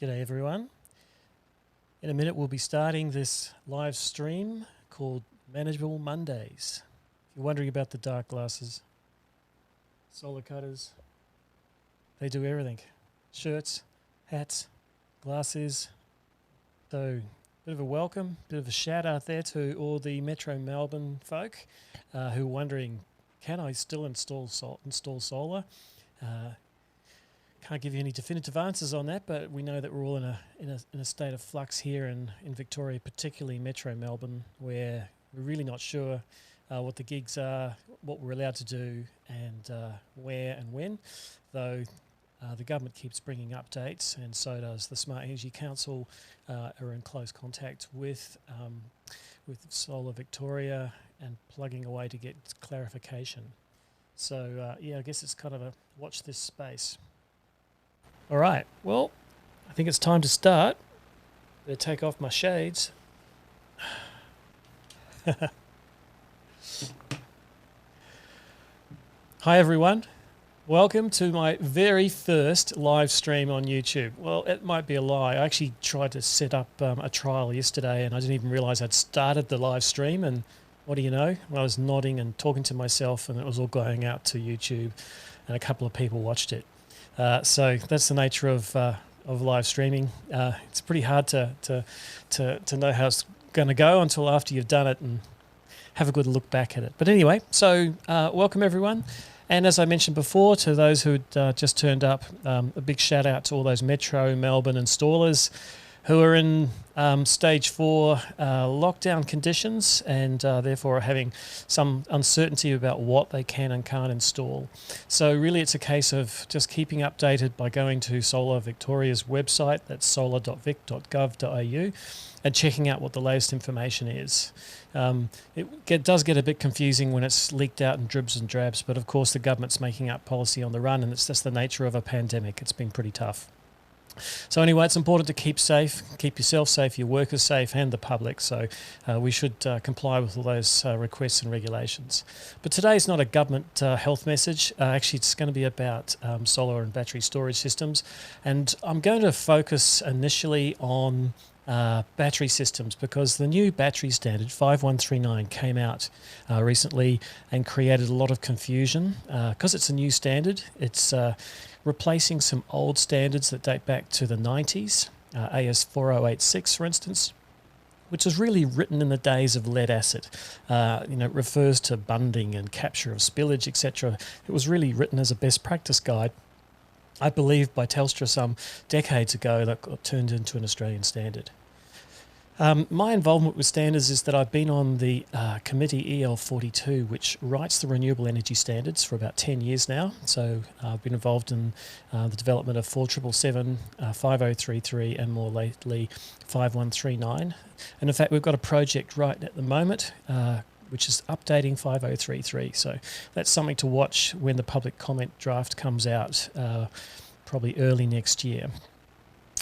G'day everyone. In a minute we'll be starting this live stream called Manageable Mondays. If you're wondering about the dark glasses, solar cutters, they do everything. Shirts, hats, glasses. So bit of a welcome, bit of a shout out there to all the Metro Melbourne folk who are wondering, can I still install solar? Can't give you any definitive answers on that, but we know that we're all in a state of flux here in Victoria, particularly Metro Melbourne, where we're really not sure what the gigs are, what we're allowed to do, and where and when. Though the government keeps bringing updates, and so does the Smart Energy Council. Are in close contact with Solar Victoria and plugging away to get clarification. So yeah, I guess it's kind of a watch this space. All right, well, I think it's time to start. Better take off my shades. Hi everyone, welcome to my very first live stream on YouTube. Well, it might be a lie. I actually tried to set up a trial yesterday and I didn't even realise I'd started the live stream, and what do you know? I was nodding and talking to myself and it was all going out to YouTube and a couple of people watched it. So that's the nature of live streaming. It's pretty hard to know how it's going to go until after you've done it and have a good look back at it. But anyway, so welcome everyone. And as I mentioned before, to those who just turned up, a big shout out to all those Metro Melbourne installers who are in stage 4 lockdown conditions and therefore are having some uncertainty about what they can and can't install. So really it's a case of just keeping updated by going to Solar Victoria's website, that's solar.vic.gov.au, and checking out what the latest information is. It does get a bit confusing when it's leaked out in dribs and drabs, but of course the government's making up policy on the run, and it's just the nature of a pandemic. It's been pretty tough. So anyway, it's important to keep safe, keep yourself safe, your workers safe, and the public. So we should comply with all those requests and regulations. But today is not a government health message. Actually, it's going to be about solar and battery storage systems. And I'm going to focus initially on battery systems, because the new battery standard 5139 came out recently and created a lot of confusion. Because it's a new standard, it's replacing some old standards that date back to the 90s, AS 4086 for instance, which was really written in the days of lead acid. It refers to bunding and capture of spillage, etc. It was really written as a best practice guide, I believe by Telstra some decades ago, that got turned into an Australian standard. My involvement with standards is that I've been on the committee EL42, which writes the renewable energy standards, for about 10 years now. So I've been involved in the development of 4777, 5033 and more lately 5139. And in fact, we've got a project right at the moment which is updating 5033. So that's something to watch when the public comment draft comes out, probably early next year.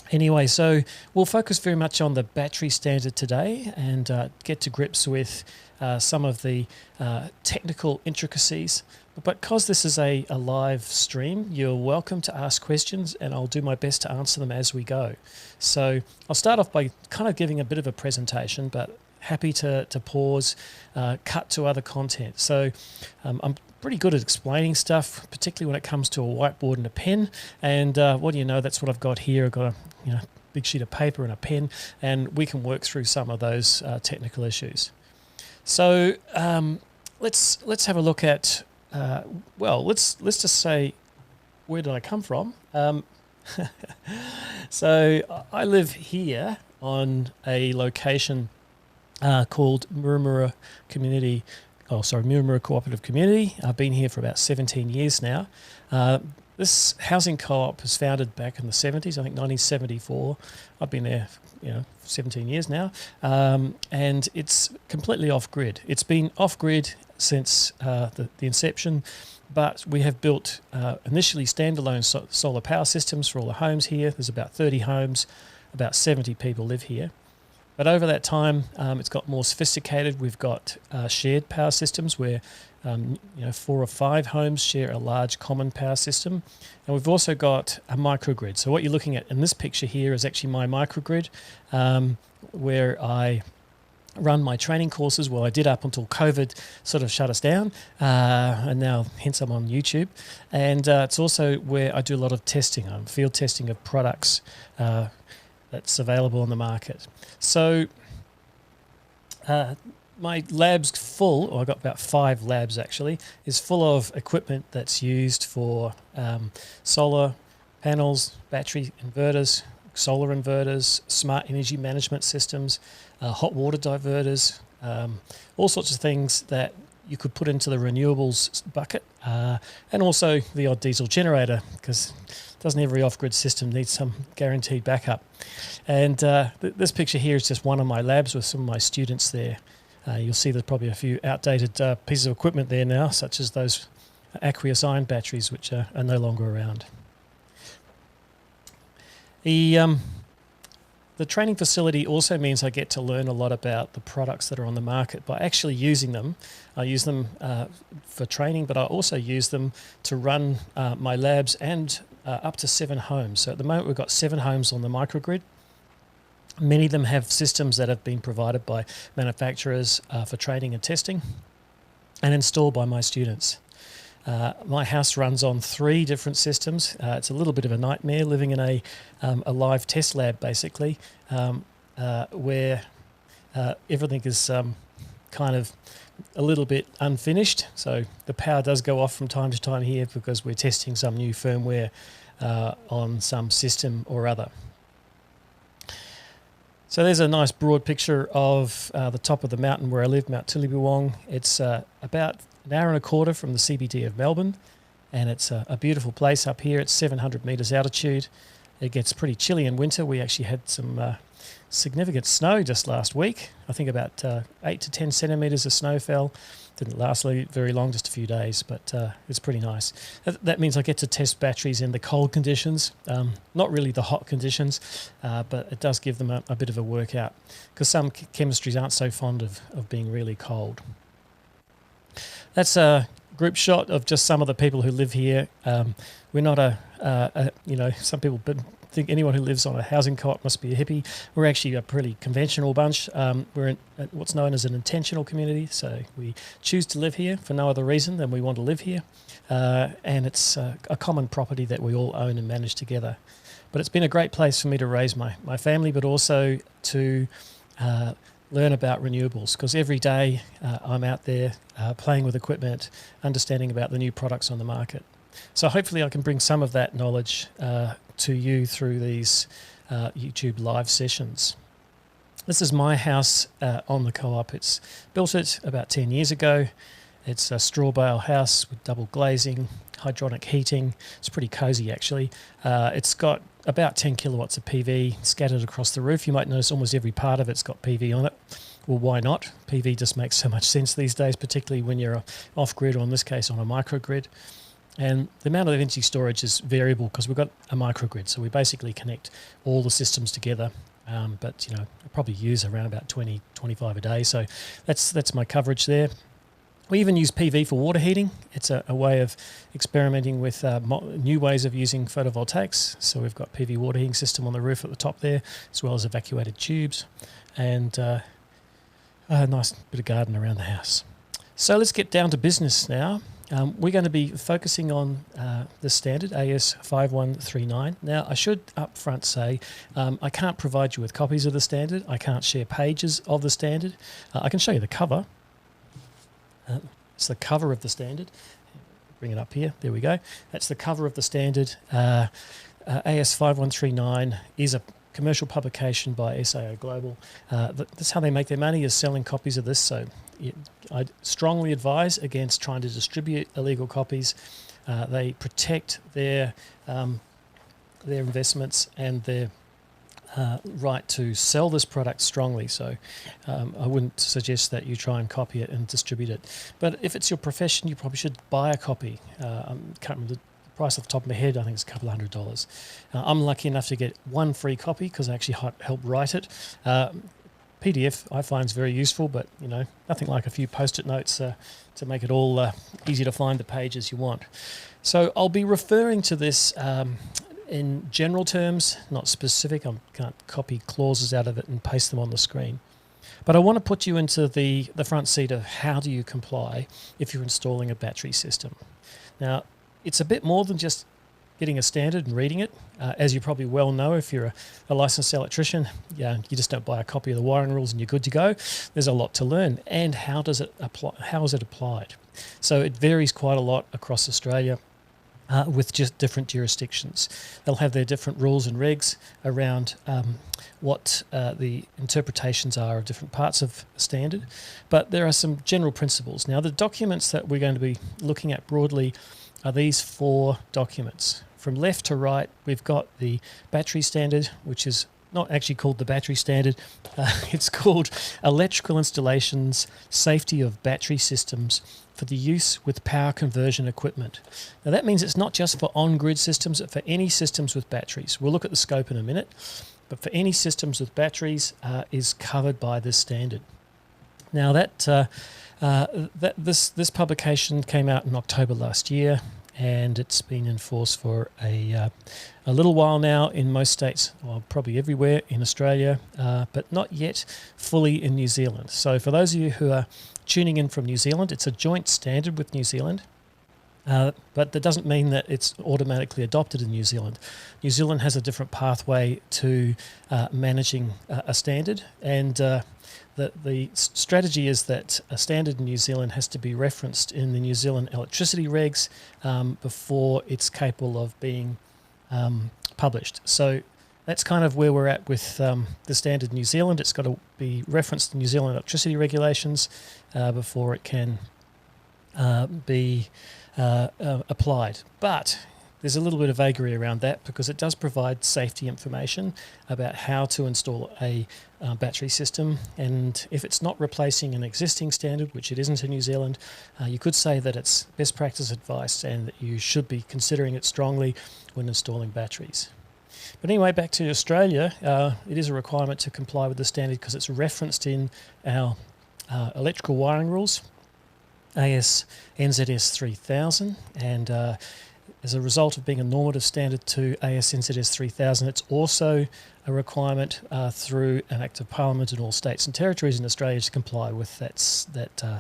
Anyway, so we'll focus very much on the battery standard today and get to grips with some of the technical intricacies. But because this is a live stream, you're welcome to ask questions and I'll do my best to answer them as we go. So I'll start off by kind of giving a bit of a presentation, but happy to pause, cut to other content. So I'm pretty good at explaining stuff, particularly when it comes to a whiteboard and a pen. And what do you know, that's what I've got here. I've got a big sheet of paper and a pen, and we can work through some of those technical issues. So let's have a look at, let's just say, where did I come from? So I live here on a location called Murumura Cooperative Community. I've been here for about 17 years now. This housing co-op was founded back in the 70s, I think 1974. I've been there, 17 years now, and it's completely off-grid. It's been off-grid since the inception, but we have built initially standalone solar power systems for all the homes here. There's about 30 homes, about 70 people live here. But over that time, it's got more sophisticated. We've got shared power systems where 4 or 5 homes share a large common power system. And we've also got a microgrid. So what you're looking at in this picture here is actually my microgrid, where I run my training courses. Well, I did up until COVID sort of shut us down, and now hence I'm on YouTube. And it's also where I do a lot of testing, field testing of products that's available on the market. So my lab's full, or I've got about 5 labs actually, is full of equipment that's used for solar panels, battery inverters, solar inverters, smart energy management systems, hot water diverters, all sorts of things that you could put into the renewables bucket, and also the odd diesel generator, because doesn't every off-grid system need some guaranteed backup? And this picture here is just one of my labs with some of my students there. You'll see there's probably a few outdated pieces of equipment there now, such as those aqueous ion batteries, which are no longer around. The training facility also means I get to learn a lot about the products that are on the market by actually using them. I use them for training, but I also use them to run my labs and up to 7 homes. So at the moment we've got 7 homes on the microgrid. Many of them have systems that have been provided by manufacturers for training and testing and installed by my students. My house runs on 3 different systems. It's a little bit of a nightmare living in a live test lab, basically, where everything is kind of a little bit unfinished. So the power does go off from time to time here because we're testing some new firmware on some system or other. So there's a nice broad picture of the top of the mountain where I live, Mount Tillibawong. It's about an hour and a quarter from the CBD of Melbourne, and it's a beautiful place up here. It's 700 metres altitude. It gets pretty chilly in winter. We actually had some significant snow just last week. I think about 8 to 10 centimetres of snow fell. Didn't last very long, just a few days, but it's pretty nice. That means I get to test batteries in the cold conditions, not really the hot conditions, but it does give them a bit of a workout, because some chemistries aren't so fond of being really cold. That's a group shot of just some of the people who live here. We're not some people think anyone who lives on a housing co-op must be a hippie. We're actually a pretty conventional bunch. We're in what's known as an intentional community, so we choose to live here for no other reason than we want to live here, and it's a common property that we all own and manage together. But it's been a great place for me to raise my family, but also to learn about renewables, because every day I'm out there playing with equipment, understanding about the new products on the market. So hopefully I can bring some of that knowledge to you through these YouTube live sessions. This is my house on the co-op. It's built it about 10 years ago. It's a straw bale house with double glazing, hydronic heating. It's pretty cozy actually. It's got about 10 kilowatts of PV scattered across the roof. You might notice almost every part of it's got PV on it. Well, why not? PV just makes so much sense these days, particularly when you're off-grid, or in this case on a microgrid. And the amount of energy storage is variable because we've got a microgrid, so we basically connect all the systems together. But I probably use around about 20, 25 a day, so that's my coverage there. We even use PV for water heating. It's a way of experimenting with new ways of using photovoltaics. So we've got PV water heating system on the roof at the top there, as well as evacuated tubes, and a nice bit of garden around the house. So let's get down to business now. We're going to be focusing on the standard AS5139. Now, I should up front say I can't provide you with copies of the standard. I can't share pages of the standard. I can show you the cover. It's the cover of the standard. Bring it up here. There we go. That's the cover of the standard. AS5139 is a commercial publication by SAO Global. That's how they make their money, is selling copies of this. So I strongly advise against trying to distribute illegal copies. They protect their investments and their right to sell this product strongly. So I wouldn't suggest that you try and copy it and distribute it. But if it's your profession, you probably should buy a copy. I can't remember the price off the top of my head. I think it's a couple $100. I'm lucky enough to get one free copy because I actually helped write it. PDF I find is very useful, but nothing like a few post-it notes to make it all easy to find the pages you want. So I'll be referring to this in general terms, not specific. I can't copy clauses out of it and paste them on the screen. But I want to put you into the front seat of how do you comply if you're installing a battery system. Now, it's a bit more than just getting a standard and reading it. As you probably well know, if you're a licensed electrician, you just don't buy a copy of the wiring rules and you're good to go. There's a lot to learn. And how does it apply? How is it applied? So it varies quite a lot across Australia. With just different jurisdictions. They'll have their different rules and regs around what the interpretations are of different parts of a standard, but there are some general principles. Now, the documents that we're going to be looking at broadly are these 4 documents. From left to right, we've got the battery standard, which is not actually called the battery standard. It's called Electrical Installations, Safety of Battery Systems for the use with power conversion equipment. Now that means it's not just for on-grid systems, but for any systems with batteries. We'll look at the scope in a minute, but for any systems with batteries is covered by this standard. Now this publication came out in October last year, and it's been in force for a little while now in most states, well, probably everywhere in Australia, but not yet fully in New Zealand. So for those of you who are tuning in from New Zealand, it's a joint standard with New Zealand, but that doesn't mean that it's automatically adopted in New Zealand. New Zealand has a different pathway to managing a standard, and the strategy is that a standard in New Zealand has to be referenced in the New Zealand electricity regs before it's capable of being published. So that's kind of where we're at with the standard in New Zealand. It's got to be referenced in New Zealand electricity regulations before it can be applied. But there's a little bit of vagary around that because it does provide safety information about how to install a battery system, and if it's not replacing an existing standard, which it isn't in New Zealand, you could say that it's best practice advice and that you should be considering it strongly when installing batteries. But anyway, back to Australia, it is a requirement to comply with the standard because it's referenced in our electrical wiring rules, AS NZS 3000, and as a result of being a normative standard to AS NZS 3000, it's also a requirement through an Act of Parliament in all states and territories in Australia to comply with that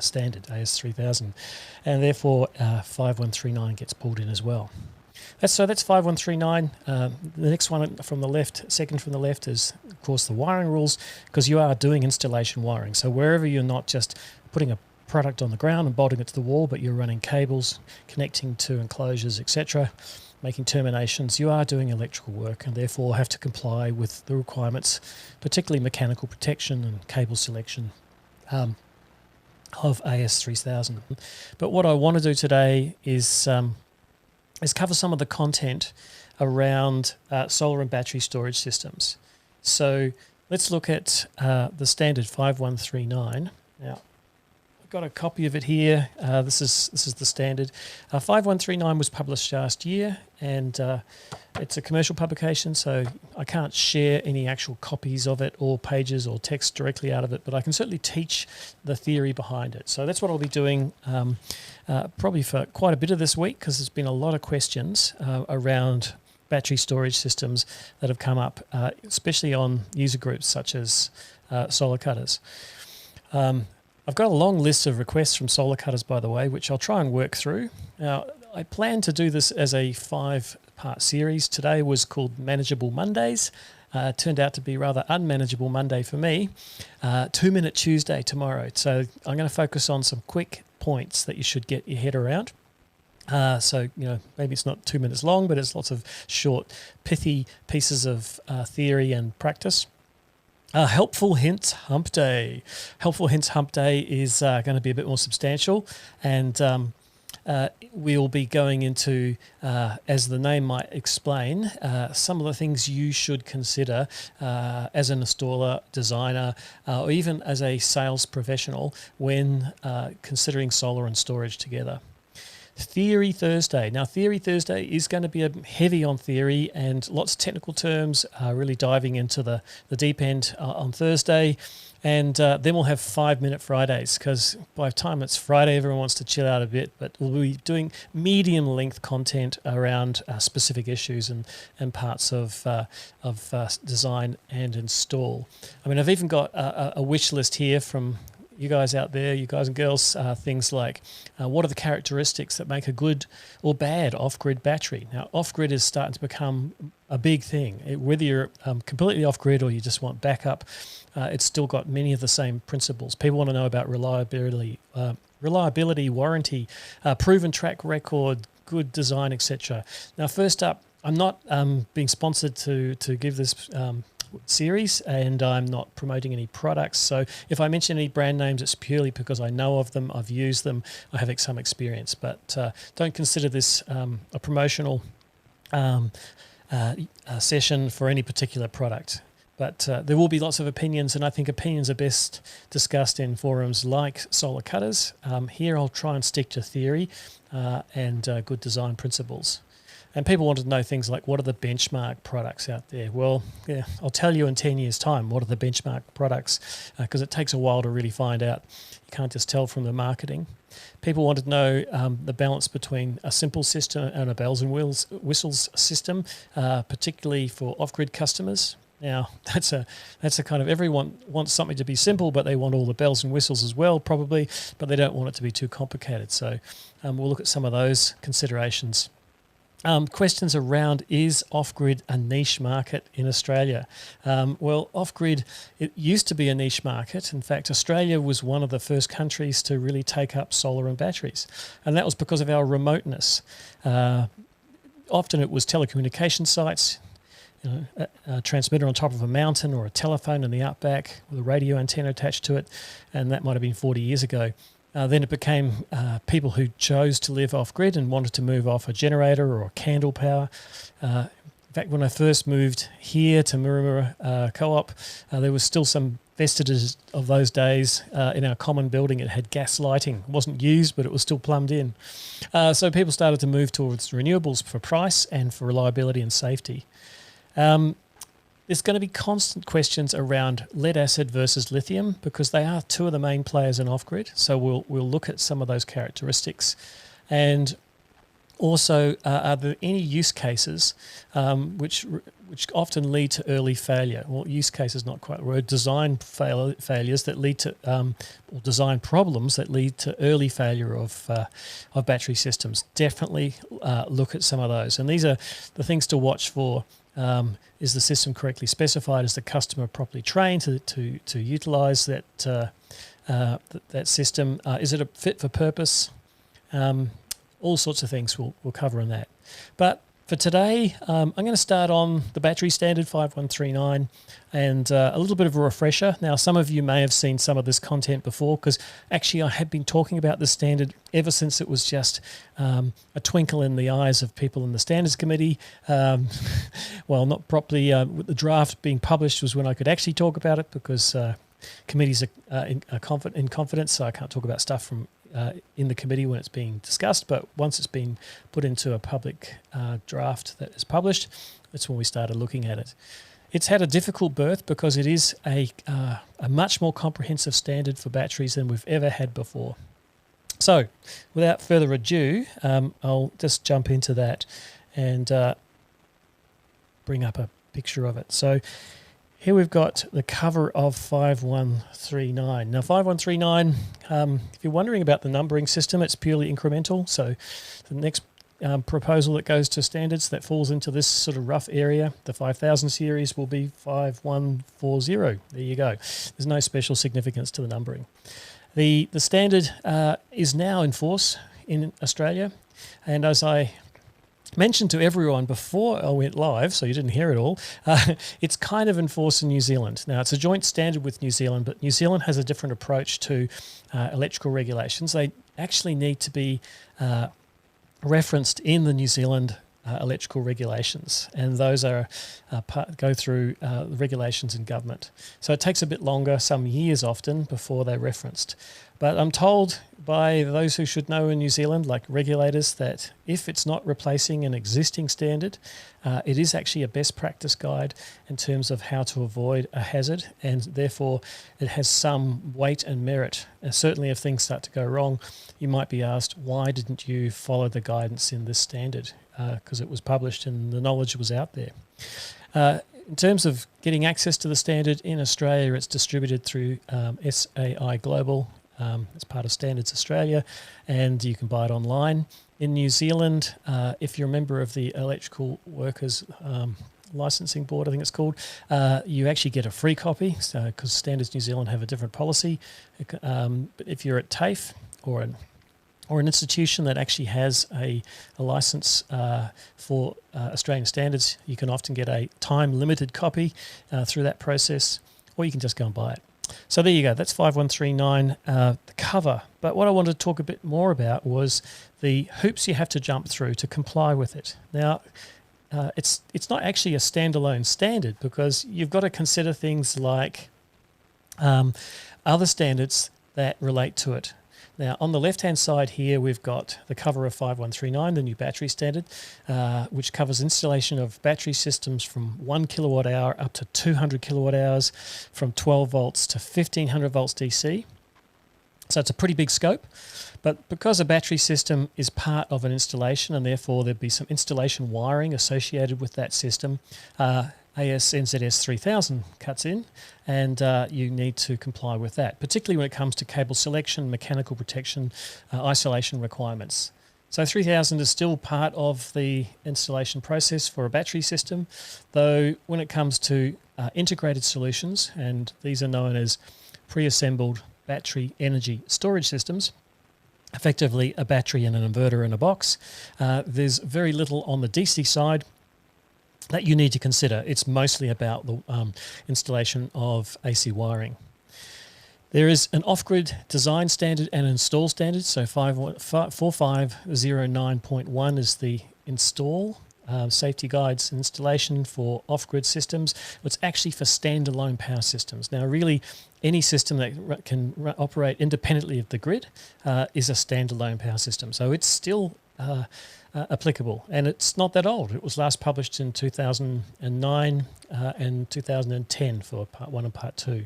standard, AS 3000, and therefore 5139 gets pulled in as well. That's 5139. The next one from the left, second from the left, is of course the wiring rules, because you are doing installation wiring. So wherever you're not just putting a product on the ground and bolting it to the wall, but you're running cables, connecting to enclosures, etc., making terminations, you are doing electrical work and therefore have to comply with the requirements, particularly mechanical protection and cable selection of AS 3000. But what I want to do today is cover some of the content around solar and battery storage systems. So let's look at the standard 5139. Now, I've got a copy of it here. This is the standard. 5139 was published last year, and it's a commercial publication, so I can't share any actual copies of it or pages or text directly out of it, but I can certainly teach the theory behind it. So that's what I'll be doing probably for quite a bit of this week, because there's been a lot of questions around battery storage systems that have come up, especially on user groups such as solar cutters. I've got a long list of requests from solar cutters, by the way, which I'll try and work through. Now, I plan to do this as a 5-part series. Today was called Manageable Mondays. Turned out to be rather unmanageable Monday for me. 2-Minute Tuesday tomorrow. So I'm going to focus on some quick points that you should get your head around. So, maybe it's not 2 minutes long, but it's lots of short, pithy pieces of theory and practice. Helpful Hints Hump Day. Helpful Hints Hump Day is going to be a bit more substantial, and we'll be going into, as the name might explain, some of the things you should consider as an installer, designer, or even as a sales professional when considering solar and storage together. Theory Thursday. Now, Theory Thursday is going to be heavy on theory and lots of technical terms, really diving into the deep end on Thursday. And then we'll have 5-minute Fridays, because by the time it's Friday, everyone wants to chill out a bit. But we'll be doing medium-length content around specific issues and parts of design and install. I mean, I've even got a wish list here from you guys out there, you guys and girls, things like what are the characteristics that make a good or bad off-grid battery? Now, off-grid is starting to become a big thing. Whether you're completely off-grid or you just want backup, it's still got many of the same principles. People want to know about reliability, warranty, proven track record, good design, etc. Now, first up, I'm not being sponsored to give this series, and I'm not promoting any products. So if I mention any brand names, it's purely because I know of them, I've used them, I have some experience. But don't consider this a promotional session for any particular product. But there will be lots of opinions, and I think opinions are best discussed in forums like Solar Cutters. Here I'll try and stick to theory and good design principles. And people want to know things like, what are the benchmark products out there? Well, yeah, I'll tell you in 10 years' time what are the benchmark products, because it takes a while to really find out. You can't just tell from the marketing. People want to know the balance between a simple system and a bells and whistles system, particularly for off-grid customers. Now, that's a kind of, everyone wants something to be simple, but they want all the bells and whistles as well, probably, but they don't want it to be too complicated. So we'll look at some of those considerations. Questions around, is off-grid a niche market in Australia? Well, off-grid, it used to be a niche market. In fact, Australia was one of the first countries to really take up solar and batteries, and that was because of our remoteness. Often it was telecommunication sites, a transmitter on top of a mountain, or a telephone in the outback with a radio antenna attached to it, and that might have been 40 years ago. Then it became people who chose to live off-grid and wanted to move off a generator or a candle power. In fact, when I first moved here to Murumura Co-op, there was still some vestiges of those days in our common building. It had gas lighting. It wasn't used, but it was still plumbed in. So people started to move towards renewables for price and for reliability and safety. There's going to be constant questions around lead acid versus lithium, because they are two of the main players in off-grid. So we'll look at some of those characteristics. And also, are there any use cases which often lead to early failure? Well, use case is not quite the word. Design failures that lead to, or design problems that lead to early failure of battery systems. Definitely look at some of those. And these are the things to watch for. Is the system correctly specified? Is the customer properly trained to utilise that system? Is it a fit for purpose? All sorts of things we'll cover in that. But for today, I'm going to start on the battery standard 5139 and a little bit of a refresher. Now, some of you may have seen some of this content before, because actually I have been talking about the standard ever since it was just a twinkle in the eyes of people in the Standards Committee. Well, not properly. With the draft being published was when I could actually talk about it, because committees are in confidence, so I can't talk about stuff from in the committee when it's being discussed, but once it's been put into a public draft that is published, that's when we started looking at it. It's had a difficult birth because it is a much more comprehensive standard for batteries than we've ever had before. So, without further ado, I'll just jump into that and bring up a picture of it. So, here we've got the cover of 5139. Now, 5139, if you're wondering about the numbering system, it's purely incremental. So the next proposal that goes to standards that falls into this sort of rough area, the 5000 series, will be 5140. There you go. There's no special significance to the numbering. The standard is now in force in Australia, and as I mentioned to everyone before I went live, so you didn't hear it all, it's kind of enforced in New Zealand. Now, it's a joint standard with New Zealand, but New Zealand has a different approach to electrical regulations. They actually need to be referenced in the New Zealand electrical regulations, and those are go through the regulations in government. So it takes a bit longer, some years often, before they're referenced. But I'm told by those who should know in New Zealand, like regulators, that if it's not replacing an existing standard, it is actually a best practice guide in terms of how to avoid a hazard, and therefore it has some weight and merit. And certainly if things start to go wrong, you might be asked, why didn't you follow the guidance in this standard? Because it was published and the knowledge was out there. In terms of getting access to the standard in Australia, it's distributed through SAI Global. It's part of Standards Australia, and you can buy it online. In New Zealand, if you're a member of the Electrical Workers Licensing Board, I think it's called, you actually get a free copy, because Standards New Zealand have a different policy. But if you're at TAFE or an institution that actually has a license for Australian standards, you can often get a time-limited copy through that process, or you can just go and buy it. So there you go, that's 5139, the cover. But what I wanted to talk a bit more about was the hoops you have to jump through to comply with it. Now, it's not actually a standalone standard, because you've got to consider things like other standards that relate to it. Now, on the left-hand side here, we've got the cover of 5139, the new battery standard, which covers installation of battery systems from 1 kilowatt hour up to 200 kilowatt hours, from 12 volts to 1500 volts DC. So it's a pretty big scope. But because a battery system is part of an installation, and therefore there'd be some installation wiring associated with that system, AS/NZS 3000 cuts in, and you need to comply with that, particularly when it comes to cable selection, mechanical protection, isolation requirements. So 3000 is still part of the installation process for a battery system, though when it comes to integrated solutions, and these are known as pre-assembled battery energy storage systems, effectively a battery and an inverter in a box, there's very little on the DC side that you need to consider. It's mostly about the installation of AC wiring. There is an off-grid design standard and install standard. So 4509.1 is the install safety guides installation for off-grid systems. It's actually for standalone power systems. Now, really, any system that can operate independently of the grid is a standalone power system. So it's still applicable, and it's not that old. It was last published in 2009 and 2010 for Part 1 and Part 2.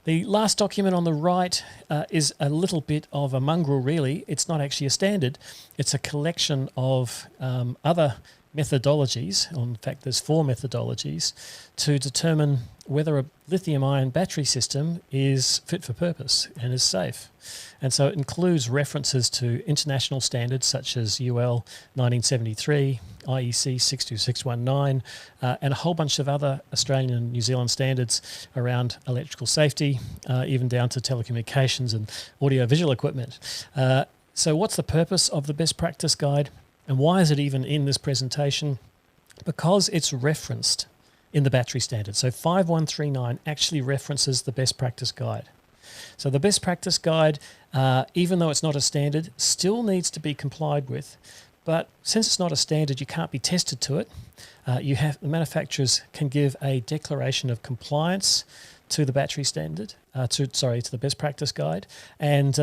The last document on the right is a little bit of a mongrel, really. It's not actually a standard. It's a collection of other methodologies. In fact, there's 4 methodologies to determine whether a lithium-ion battery system is fit for purpose and is safe. And so it includes references to international standards such as UL 1973, IEC 62619, and a whole bunch of other Australian and New Zealand standards around electrical safety, even down to telecommunications and audio-visual equipment. So what's the purpose of the best practice guide, and why is it even in this presentation? Because it's referenced in the battery standard. So 5139 actually references the best practice guide. So the best practice guide, even though it's not a standard, still needs to be complied with. But since it's not a standard, you can't be tested to it. The manufacturers can give a declaration of compliance to the battery standard, to the best practice guide, and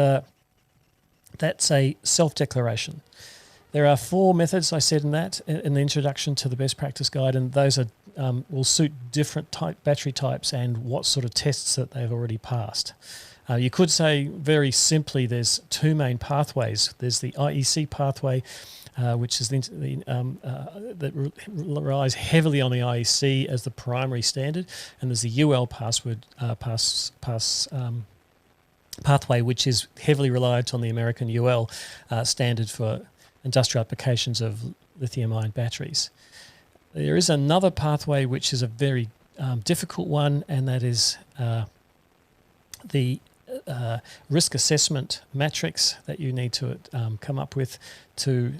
that's a self-declaration. There are 4 methods, I said in the introduction to the best practice guide, and those are will suit different battery types and what sort of tests that they've already passed. You could say very simply there's 2 main pathways. There's the IEC pathway, which is that relies heavily on the IEC as the primary standard, and there's the UL pathway, which is heavily reliant on the American UL standard for industrial applications of lithium-ion batteries. There is another pathway which is a very difficult one, and that is the risk assessment matrix that you need to come up with to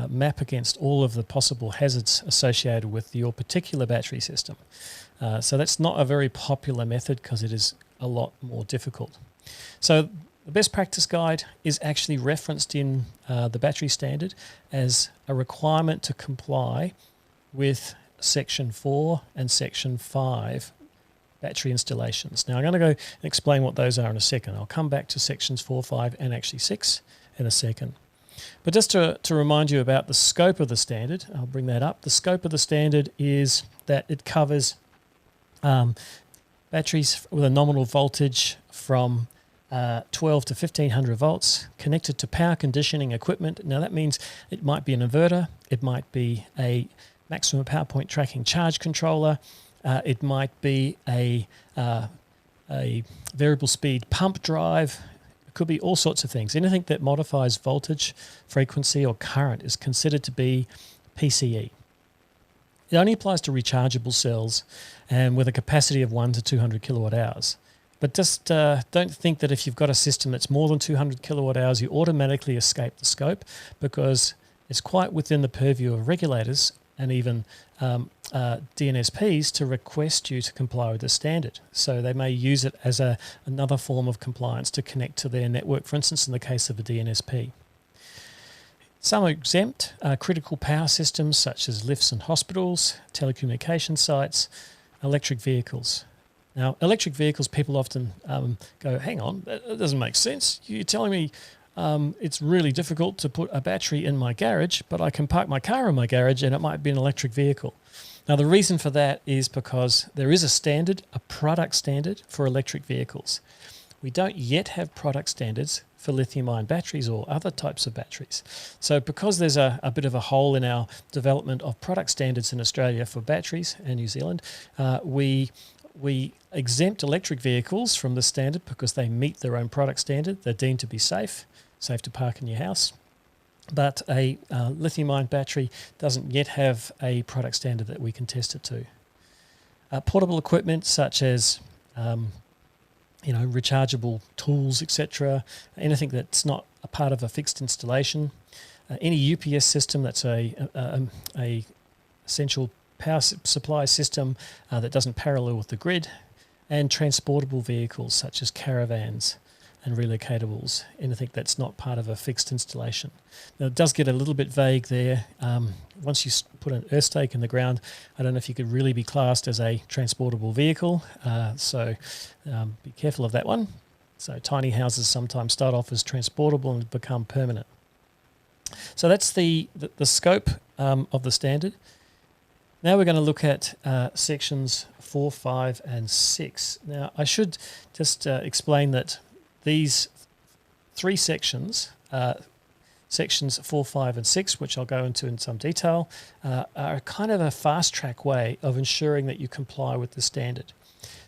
map against all of the possible hazards associated with your particular battery system. So that's not a very popular method because it is a lot more difficult. So the best practice guide is actually referenced in the battery standard as a requirement to comply with Section 4 and Section 5 battery installations. Now I'm going to go and explain what those are in a second. I'll come back to sections 4, 5 and actually 6 in a second. But just to remind you about the scope of the standard, I'll bring that up. The scope of the standard is that it covers batteries with a nominal voltage from 12 to 1500 volts connected to power conditioning equipment. Now that means it might be an inverter, it might be a maximum power point tracking charge controller, it might be a variable speed pump drive. It could be all sorts of things. Anything that modifies voltage, frequency or current is considered to be PCE. It only applies to rechargeable cells and with a capacity of 1 to 200 kilowatt hours. But just don't think that if you've got a system that's more than 200 kilowatt hours, you automatically escape the scope, because it's quite within the purview of regulators and even DNSPs to request you to comply with the standard. So they may use it as another form of compliance to connect to their network, for instance, in the case of a DNSP. Some are exempt: critical power systems such as lifts and hospitals, telecommunication sites, electric vehicles. Now, electric vehicles, people often go, hang on, that doesn't make sense. You're telling me it's really difficult to put a battery in my garage, but I can park my car in my garage and it might be an electric vehicle. Now, the reason for that is because there is a standard, a product standard for electric vehicles. We don't yet have product standards for lithium-ion batteries or other types of batteries. So because there's a bit of a hole in our development of product standards in Australia for batteries and New Zealand, we exempt electric vehicles from the standard because they meet their own product standard. They're deemed to be safe to park in your house. But a lithium-ion battery doesn't yet have a product standard that we can test it to. Portable equipment such as rechargeable tools, etc., anything that's not a part of a fixed installation, any UPS system that's a essential power supply system that doesn't parallel with the grid, and transportable vehicles such as caravans and relocatables, anything that's not part of a fixed installation. Now, it does get a little bit vague there. Once you put an earth stake in the ground, I don't know if you could really be classed as a transportable vehicle, so be careful of that one. So tiny houses sometimes start off as transportable and become permanent. So that's the scope of the standard. Now we're going to look at sections 4, 5 and 6. Now I should just explain that these three sections, sections 4, 5 and 6, which I'll go into in some detail, are kind of a fast track way of ensuring that you comply with the standard.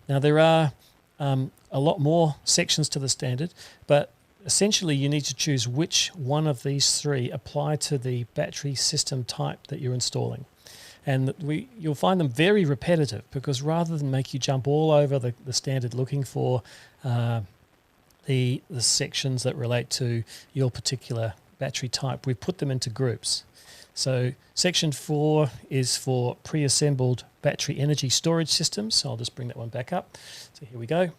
Now there are a lot more sections to the standard, but essentially you need to choose which one of these three apply to the battery system type that you're installing. And you'll find them very repetitive, because rather than make you jump all over the standard looking for the sections that relate to your particular battery type, we've put them into groups. So section 4 is for pre-assembled battery energy storage systems. So I'll just bring that one back up. So here we go.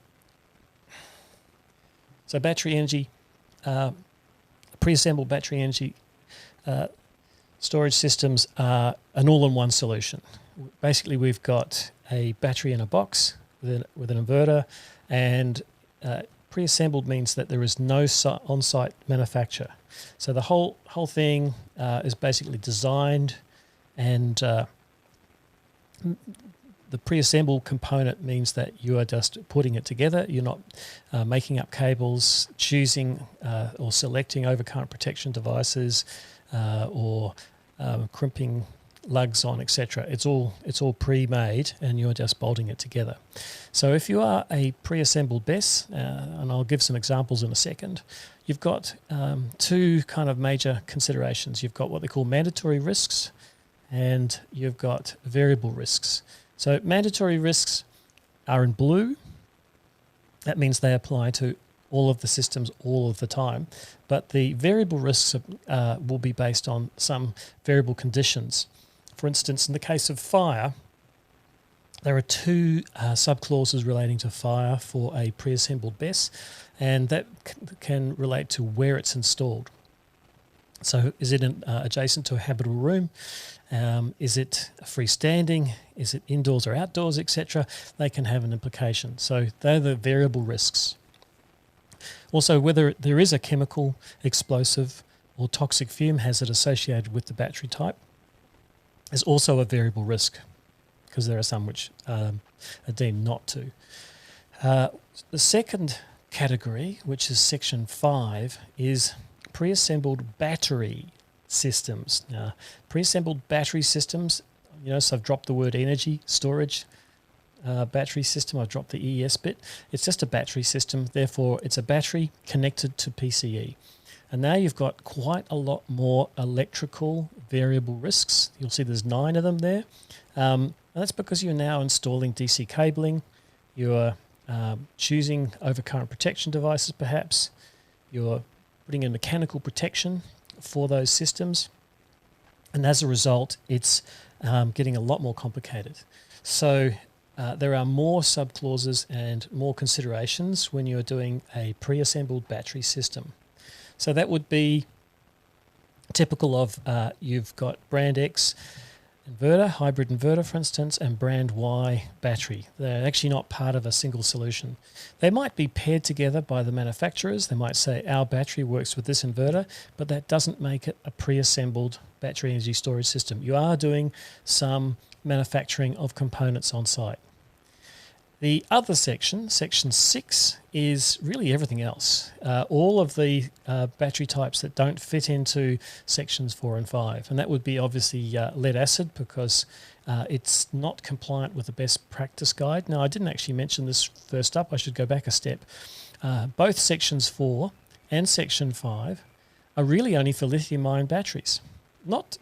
So battery energy, pre-assembled battery energy storage systems are an all-in-one solution. Basically, we've got a battery in a box with an inverter, and pre-assembled means that there is no on-site manufacture. So the whole thing is basically designed, and the pre-assembled component means that you are just putting it together. You're not making up cables, choosing or selecting overcurrent protection devices, or crimping lugs on, etc. It's all pre-made, and you're just bolting it together. So if you are a pre-assembled BESS, and I'll give some examples in a second, you've got two kind of major considerations. You've got what they call mandatory risks, and you've got variable risks. So mandatory risks are in blue. That means they apply to all of the systems all of the time, but the variable risks will be based on some variable conditions. For instance, in the case of fire, there are two sub-clauses relating to fire for a pre-assembled BESS, and that can relate to where it's installed. So is it adjacent to a habitable room? Is it freestanding? Is it indoors or outdoors, etc.? They can have an implication. So they're the variable risks. Also, whether there is a chemical, explosive or toxic fume hazard associated with the battery type is also a variable risk, because there are some which are deemed not to. The second category, which is section 5, is pre-assembled battery systems. Now, pre-assembled battery systems, you know, so I've dropped the word energy storage battery system. I've dropped the ES bit. It's just a battery system. Therefore, it's a battery connected to PCE. And now you've got quite a lot more electrical variable risks. You'll see there's 9 of them there. And that's because you're now installing DC cabling. You're choosing overcurrent protection devices, perhaps. You're putting in mechanical protection for those systems. And as a result, it's getting a lot more complicated. So there are more subclauses and more considerations when you're doing a pre-assembled battery system. So that would be typical of you've got brand X inverter, hybrid inverter, for instance, and brand Y battery. They're actually not part of a single solution. They might be paired together by the manufacturers. They might say our battery works with this inverter, but that doesn't make it a pre-assembled battery energy storage system. You are doing some manufacturing of components on site. The other section, section 6, is really everything else. All of the battery types that don't fit into sections 4 and 5. And that would be obviously lead acid, because it's not compliant with the best practice guide. Now, I didn't actually mention this first up. I should go back a step. Both sections 4 and section 5 are really only for lithium-ion batteries. Not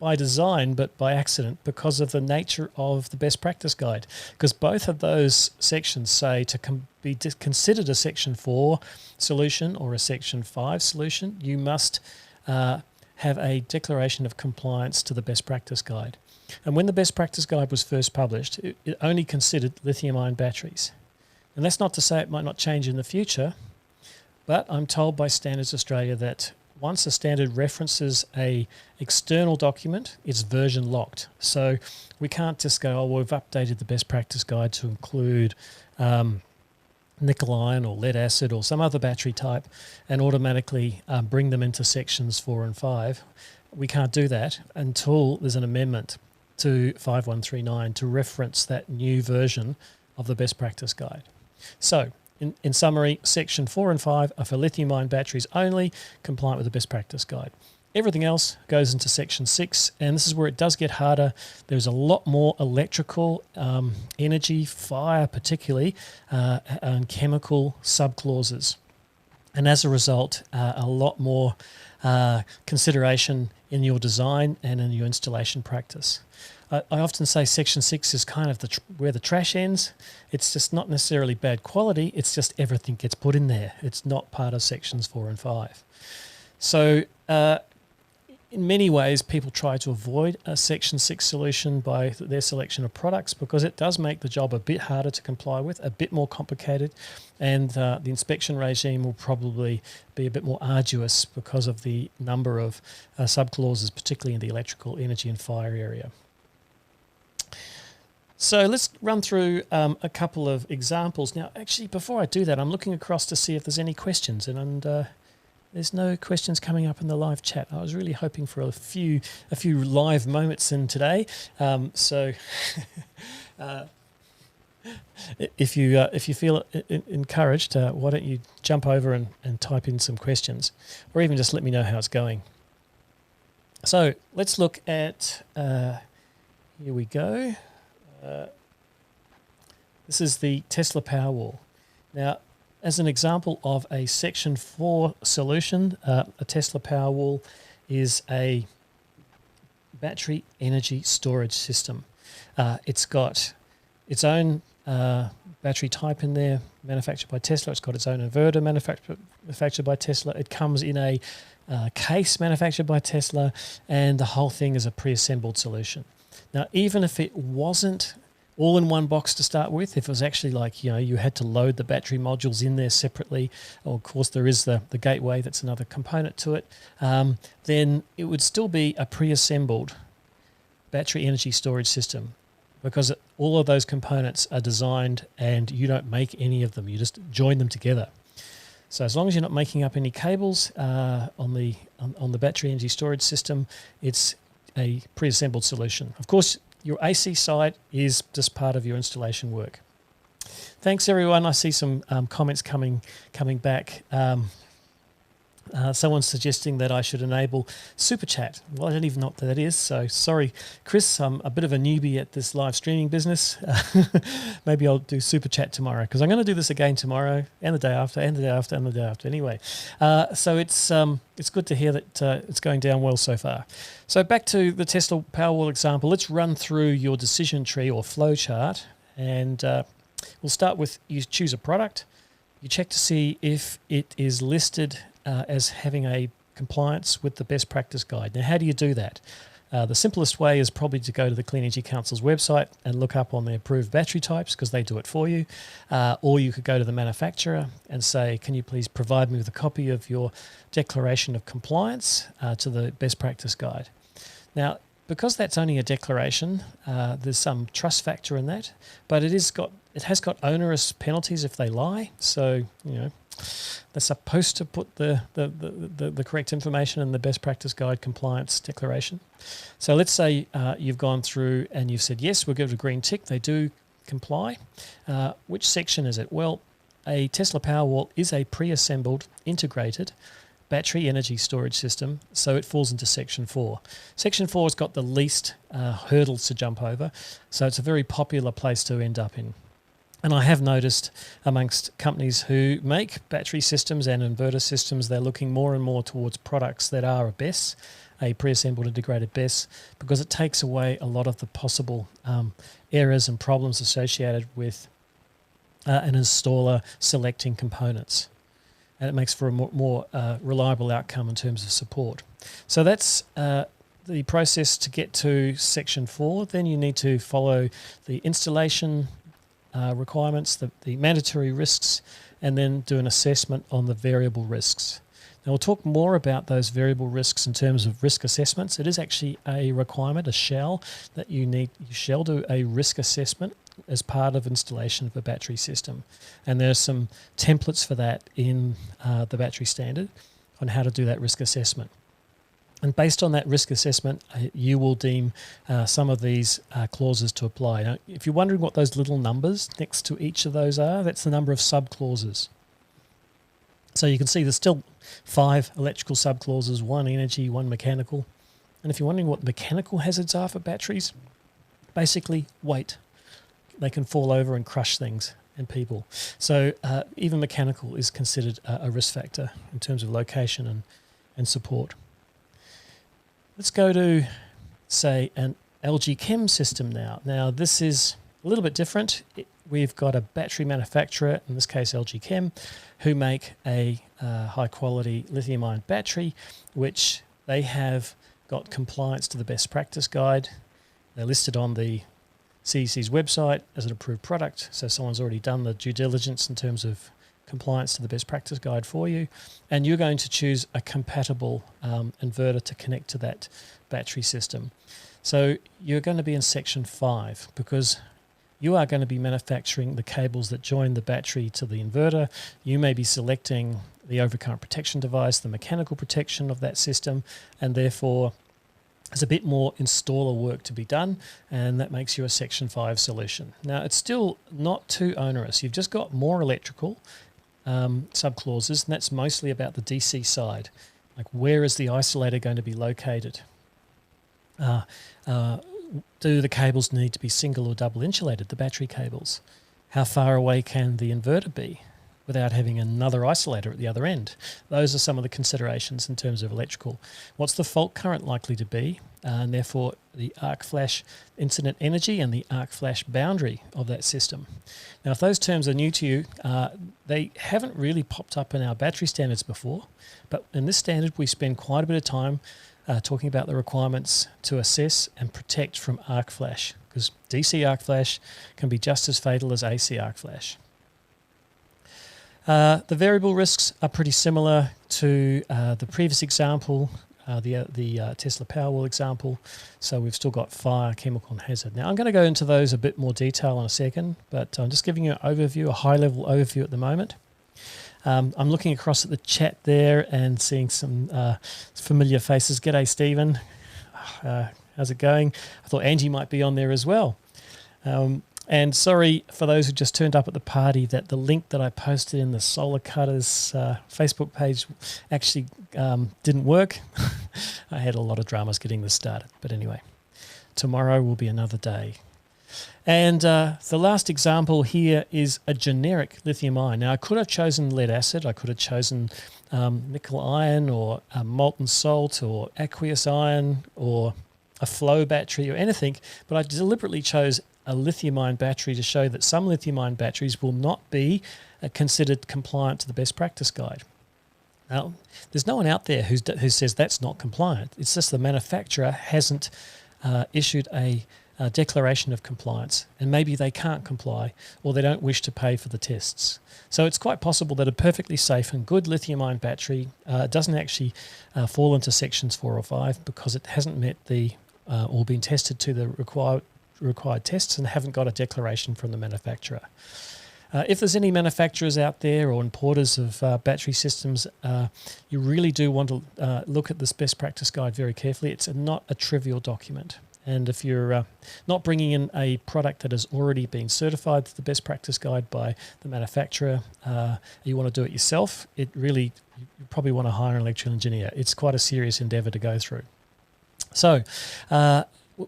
by design, but by accident, because of the nature of the best practice guide. Because both of those sections say to be considered a section 4 solution or a section 5 solution, you must have a declaration of compliance to the best practice guide. And when the best practice guide was first published, it only considered lithium-ion batteries. And that's not to say it might not change in the future, but I'm told by Standards Australia that once a standard references a external document, it's version locked. So we can't just go, oh, we've updated the best practice guide to include nickel iron or lead acid or some other battery type and automatically bring them into sections 4 and 5. We can't do that until there's an amendment to 5139 to reference that new version of the best practice guide. So in summary, section 4 and 5 are for lithium-ion batteries only, compliant with the best practice guide. Everything else goes into section 6, and this is where it does get harder. There's a lot more electrical energy, fire particularly, and chemical subclauses. And as a result, a lot more consideration in your design and in your installation practice. I often say section 6 is kind of where the trash ends. It's just not necessarily bad quality, it's just everything gets put in there. It's not part of sections 4 and 5. So in many ways, people try to avoid a section 6 solution by their selection of products, because it does make the job a bit harder to comply with, a bit more complicated, and the inspection regime will probably be a bit more arduous because of the number of subclauses, particularly in the electrical, energy and fire area. So let's run through a couple of examples. Now, actually, before I do that, I'm looking across to see if there's any questions, and there's no questions coming up in the live chat. I was really hoping for a few live moments in today. So if you feel encouraged, why don't you jump over and type in some questions, or even just let me know how it's going. So let's look at, here we go. This is the Tesla Powerwall. Now, as an example of a section 4 solution, a Tesla Powerwall is a battery energy storage system. It's got its own battery type in there, manufactured by Tesla. It's got its own inverter manufactured by Tesla. It comes in a case manufactured by Tesla, and the whole thing is a pre-assembled solution. Now, even if it wasn't all in one box to start with. If it was actually like, you had to load the battery modules in there separately, or of course there is the gateway, that's another component to it, then it would still be a pre-assembled battery energy storage system, because all of those components are designed and you don't make any of them. You just join them together. So as long as you're not making up any cables on the battery energy storage system, it's a pre-assembled solution. Of course, your AC side is just part of your installation work. Thanks, everyone. I see some comments coming back. Someone's suggesting that I should enable Super Chat. Well, I don't even know what that is, so sorry, Chris. I'm a bit of a newbie at this live streaming business. Maybe I'll do Super Chat tomorrow, because I'm going to do this again tomorrow, and the day after, and the day after, and the day after. Anyway, so it's good to hear that it's going down well so far. So back to the Tesla Powerwall example. Let's run through your decision tree or flow chart, and we'll start with, you choose a product. You check to see if it is listed as having a compliance with the best practice guide. Now, how do you do that? The simplest way is probably to go to the Clean Energy Council's website and look up on the approved battery types, because they do it for you. Or you could go to the manufacturer and say, can you please provide me with a copy of your declaration of compliance to the best practice guide. Now, because that's only a declaration, there's some trust factor in that, but it has got onerous penalties if they lie. So, they're supposed to put the correct information in the best practice guide compliance declaration. So let's say you've gone through and you've said, yes, we'll give it a green tick. They do comply. Which section is it? Well, a Tesla Powerwall is a pre-assembled, integrated battery energy storage system, so it falls into Section 4. Section 4 has got the least hurdles to jump over, so it's a very popular place to end up in. And I have noticed amongst companies who make battery systems and inverter systems, they're looking more and more towards products that are a BESS, a pre-assembled integrated BESS, because it takes away a lot of the possible errors and problems associated with an installer selecting components. And it makes for a more reliable outcome in terms of support. So that's the process to get to Section 4. Then you need to follow the installation requirements, the mandatory risks, and then do an assessment on the variable risks. Now, we'll talk more about those variable risks in terms of risk assessments. It is actually a requirement, a shall, that you shall do a risk assessment as part of installation of a battery system. And there's some templates for that in the battery standard on how to do that risk assessment. And based on that risk assessment, you will deem some of these clauses to apply. Now, if you're wondering what those little numbers next to each of those are, that's the number of sub-clauses. So you can see there's still 5 electrical sub-clauses, 1 energy, 1 mechanical. And if you're wondering what mechanical hazards are for batteries, basically weight. They can fall over and crush things and people. So even mechanical is considered a risk factor in terms of location and support. Let's go to, say, an LG Chem system now. Now, this is a little bit different. We've got a battery manufacturer, in this case LG Chem, who make a high-quality lithium-ion battery, which they have got compliance to the best practice guide. They're listed on the CEC's website as an approved product, so someone's already done the due diligence in terms of compliance to the best practice guide for you, and you're going to choose a compatible inverter to connect to that battery system. So you're going to be in Section 5 because you are going to be manufacturing the cables that join the battery to the inverter. You may be selecting the overcurrent protection device, the mechanical protection of that system, and therefore there's a bit more installer work to be done, and that makes you a Section 5 solution. Now, it's still not too onerous. You've just got more electrical sub-clauses, and that's mostly about the DC side. Like, where is the isolator going to be located? Do the cables need to be single or double insulated, the battery cables? How far away can the inverter be without having another isolator at the other end? Those are some of the considerations in terms of electrical. What's the fault current likely to be? And therefore the arc flash incident energy and the arc flash boundary of that system. Now, if those terms are new to you, they haven't really popped up in our battery standards before, but in this standard we spend quite a bit of time talking about the requirements to assess and protect from arc flash, because DC arc flash can be just as fatal as AC arc flash. The variable risks are pretty similar to the previous example, the Tesla Powerwall example. So we've still got fire, chemical and hazard. Now I'm going to go into those a bit more detail in a second, but I'm just giving you an overview, a high-level overview at the moment. I'm looking across at the chat there and seeing some familiar faces. G'day, Stephen. How's it going? I thought Angie might be on there as well. And sorry for those who just turned up at the party that the link that I posted in the Solar Cutters Facebook page actually didn't work. I had a lot of dramas getting this started. But anyway, tomorrow will be another day. And the last example here is a generic lithium ion. Now, I could have chosen lead acid. I could have chosen nickel iron or molten salt or aqueous ion or a flow battery or anything, but I deliberately chose a lithium-ion battery to show that some lithium-ion batteries will not be considered compliant to the best practice guide. Now, there's no one out there who says that's not compliant. It's just the manufacturer hasn't issued a declaration of compliance, and maybe they can't comply or they don't wish to pay for the tests. So it's quite possible that a perfectly safe and good lithium-ion battery doesn't actually fall into sections 4 or 5 because it hasn't met the or been tested to the required tests and haven't got a declaration from the manufacturer. If there's any manufacturers out there or importers of battery systems, you really do want to look at this best practice guide very carefully. It's not a trivial document. And if you're not bringing in a product that has already been certified to the best practice guide by the manufacturer, you want to do it yourself, you probably want to hire an electrical engineer. It's quite a serious endeavor to go through. So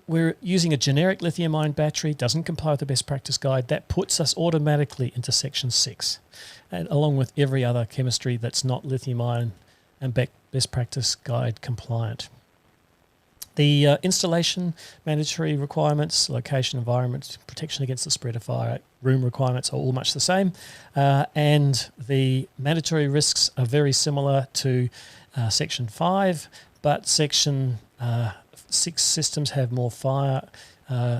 we're using a generic lithium-ion battery, doesn't comply with the best practice guide. That puts us automatically into section 6, and along with every other chemistry that's not lithium-ion and best practice guide compliant. The installation mandatory requirements, location, environment, protection against the spread of fire, room requirements are all much the same. And the mandatory risks are very similar to Section 5, but Section 6 systems have more fire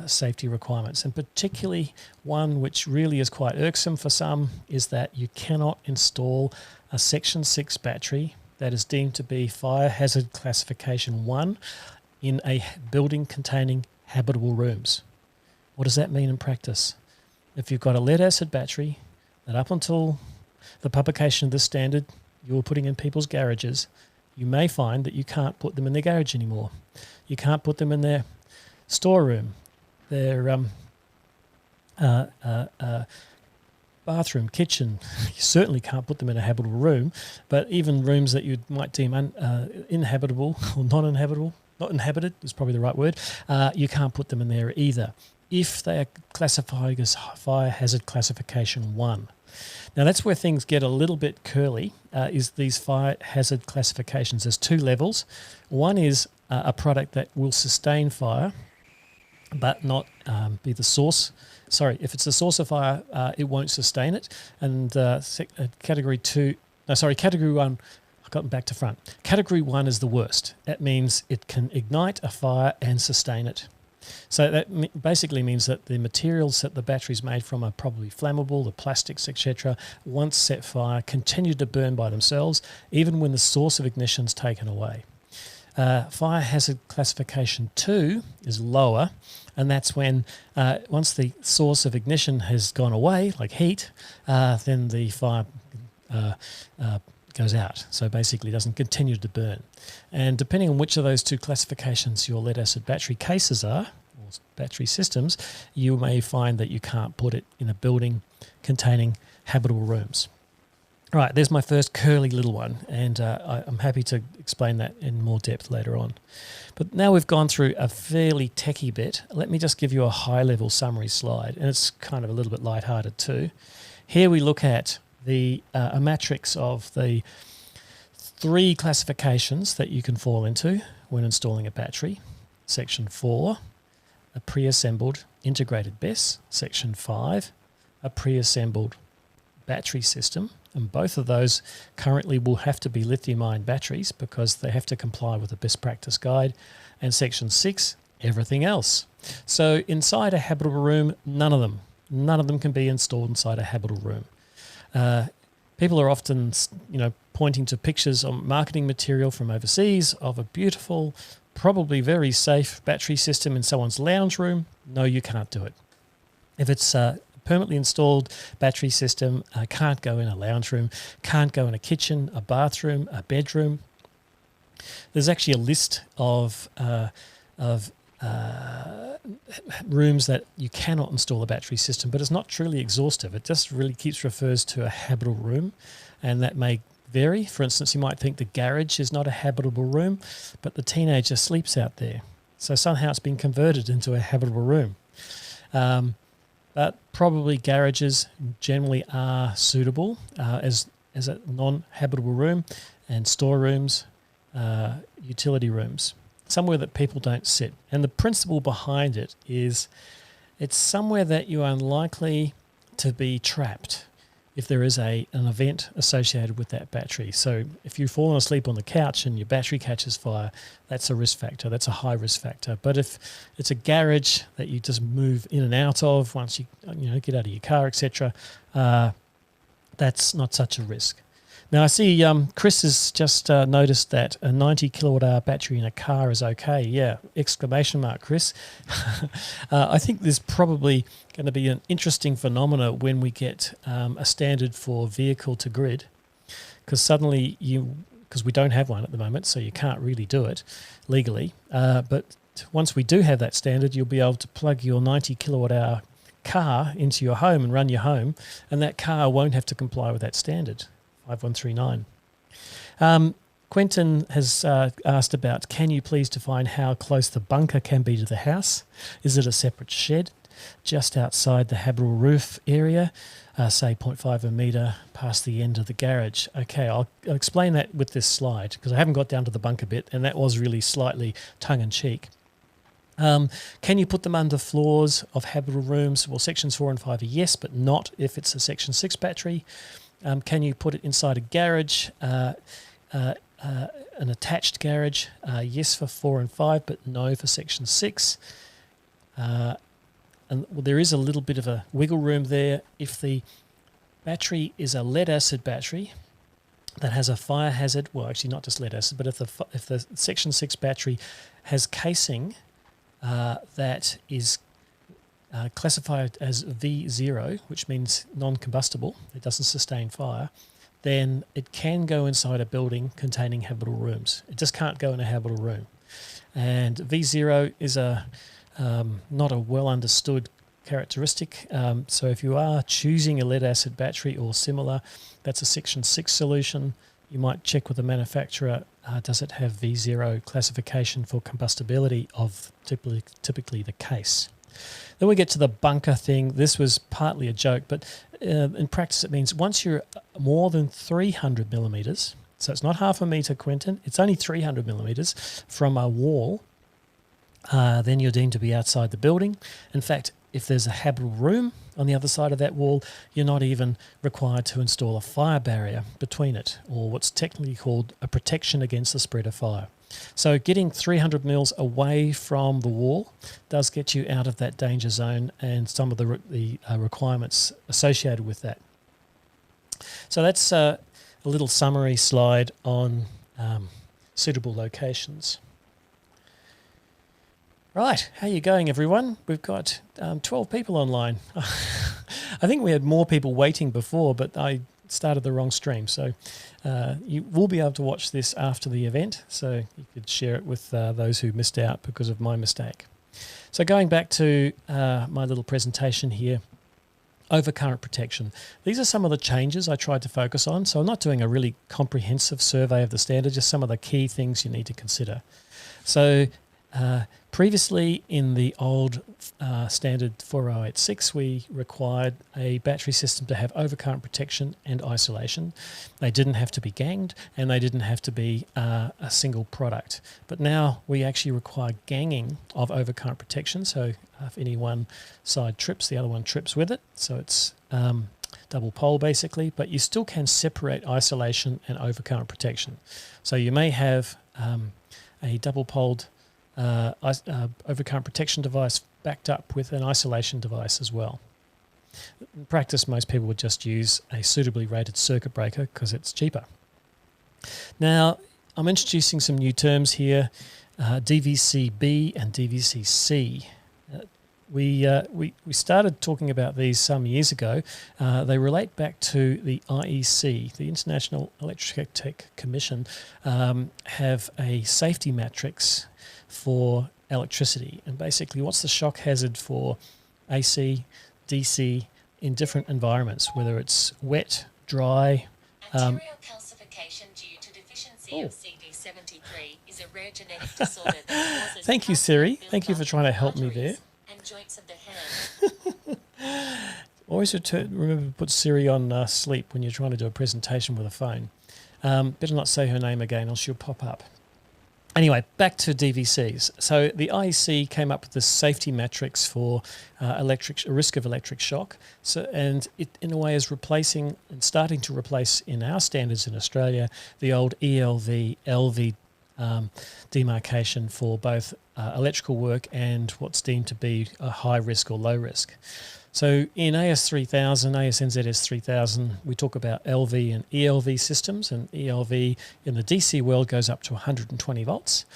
safety requirements. And particularly one which really is quite irksome for some is that you cannot install a Section 6 battery that is deemed to be fire hazard classification 1 in a building containing habitable rooms. What does that mean in practice? If you've got a lead acid battery that up until the publication of this standard you were putting in people's garages, you may find that you can't put them in their garage anymore. You can't put them in their storeroom, their bathroom, kitchen. You certainly can't put them in a habitable room, but even rooms that you might deem inhabitable or non-inhabitable, not inhabited is probably the right word, you can't put them in there either if they are classified as fire hazard classification 1. Now that's where things get a little bit curly, is these fire hazard classifications. There's 2 levels. One is a product that will sustain fire but not be the source. Sorry, if it's the source of fire, it won't sustain it. And category 1, I've gotten back to front. Category 1 is the worst. That means it can ignite a fire and sustain it. So that basically means that the materials that the battery is made from are probably flammable, the plastics, etc. Once set fire, continue to burn by themselves, even when the source of ignition is taken away. Fire hazard classification 2 is lower, and that's when once the source of ignition has gone away, like heat, then the fire goes out. So basically it doesn't continue to burn. And depending on which of those 2 classifications your lead acid battery cases are, or battery systems, you may find that you can't put it in a building containing habitable rooms. All right, there's my first curly little one, and I'm happy to explain that in more depth later on. But now we've gone through a fairly techie bit, let me just give you a high-level summary slide, and it's kind of a little bit lighthearted too. Here we look at a matrix of the 3 classifications that you can fall into when installing a battery. Section 4, a pre-assembled integrated BESS. Section 5, a pre-assembled battery system, and both of those currently will have to be lithium-ion batteries because they have to comply with the best practice guide, and section 6, everything else. So inside a habitable room, none of them can be installed inside a habitable room. People are often, pointing to pictures on marketing material from overseas of a beautiful, probably very safe battery system in someone's lounge room. No, you can't do it. If it's a permanently installed battery system, can't go in a lounge room, can't go in a kitchen, a bathroom, a bedroom. There's actually a list of rooms that you cannot install a battery system, but it's not truly exhaustive. It just really refers to a habitable room, and that may vary. For instance, you might think the garage is not a habitable room, but the teenager sleeps out there. So somehow it's been converted into a habitable room. But probably garages generally are suitable as a non-habitable room, and storerooms, utility rooms, somewhere that people don't sit. And the principle behind it is it's somewhere that you are unlikely to be trapped if there is an event associated with that battery. So if you've fallen asleep on the couch and your battery catches fire, that's a risk factor. That's a high risk factor. But if it's a garage that you just move in and out of once you get out of your car, etc., that's not such a risk. Now I see Chris has just noticed that a 90 kilowatt hour battery in a car is okay. Yeah, exclamation mark, Chris. I think there's probably going to be an interesting phenomena when we get a standard for vehicle to grid, because suddenly because we don't have one at the moment, so you can't really do it legally. But once we do have that standard, you'll be able to plug your 90 kilowatt hour car into your home and run your home, and that car won't have to comply with that standard. 5139. Quentin has asked about, can you please define how close the bunker can be to the house? Is it a separate shed just outside the habitable roof area, say 0.5 of a metre past the end of the garage? Okay, I'll explain that with this slide because I haven't got down to the bunker bit, and that was really slightly tongue-in-cheek. Can you put them under floors of habitable rooms? Well, sections 4 and 5 are yes, but not if it's a section 6 battery. Can you put it inside a garage, an attached garage? Yes for 4 and 5, but no for section 6. And there is a little bit of a wiggle room there. If the battery is a lead-acid battery that has a fire hazard, well, actually not just lead-acid, but if the section 6 battery has casing that is classified as V0, which means non-combustible, it doesn't sustain fire, then it can go inside a building containing habitable rooms. It just can't go in a habitable room. And V0 is not a well understood characteristic. So if you are choosing a lead-acid battery or similar, that's a section 6 solution. You might check with the manufacturer, does it have V0 classification for combustibility of typically the case. Then we get to the bunker thing. This was partly a joke, but in practice it means once you're more than 300 millimetres, so it's not half a metre, Quentin, it's only 300 millimetres from a wall, then you're deemed to be outside the building. In fact, if there's a habitable room on the other side of that wall, you're not even required to install a fire barrier between it, or what's technically called a protection against the spread of fire. So getting 300 mils away from the wall does get you out of that danger zone and some of the requirements associated with that. So that's a little summary slide on suitable locations. Right, how are you going, everyone? We've got 12 people online. I think we had more people waiting before, but I started the wrong stream. So you will be able to watch this after the event, so you could share it with those who missed out because of my mistake. So going back to my little presentation here, overcurrent protection. These are some of the changes I tried to focus on. So I'm not doing a really comprehensive survey of the standard, just some of the key things you need to consider. So previously in the old standard 4086, we required a battery system to have overcurrent protection and isolation. They didn't have to be ganged, and they didn't have to be a single product. But now we actually require ganging of overcurrent protection. So if any one side trips, the other one trips with it. So it double pole basically, but you still can separate isolation and overcurrent protection. So you may have a double poled overcurrent protection device backed up with an isolation device as well. In practice, most people would just use a suitably rated circuit breaker because it's cheaper. Now, I'm introducing some new terms here, DVC-B and DVC-C. We started talking about these some years ago. They relate back to the IEC, the International Electrotech Commission, have a safety matrix for electricity. And basically, what's the shock hazard for AC, DC in different environments, whether it's wet, dry. Material calcification due to deficiency of CD73 is a rare genetic disorder that causes Thank you, Siri. Thank you for trying to help me there. And joints of the hand. Always remember to put Siri on sleep when you're trying to do a presentation with a phone. Better not say her name again or she'll pop up. Anyway, back to DVCs. So the IEC came up with this safety matrix for risk of electric shock. So, and it, in a way, is replacing and starting to replace in our standards in Australia the old ELV, LV demarcation for both electrical work and what's deemed to be a high risk or low risk. So in AS3000, ASNZS 3000, we talk about LV and ELV systems, and ELV in the DC world goes up to 120 volts.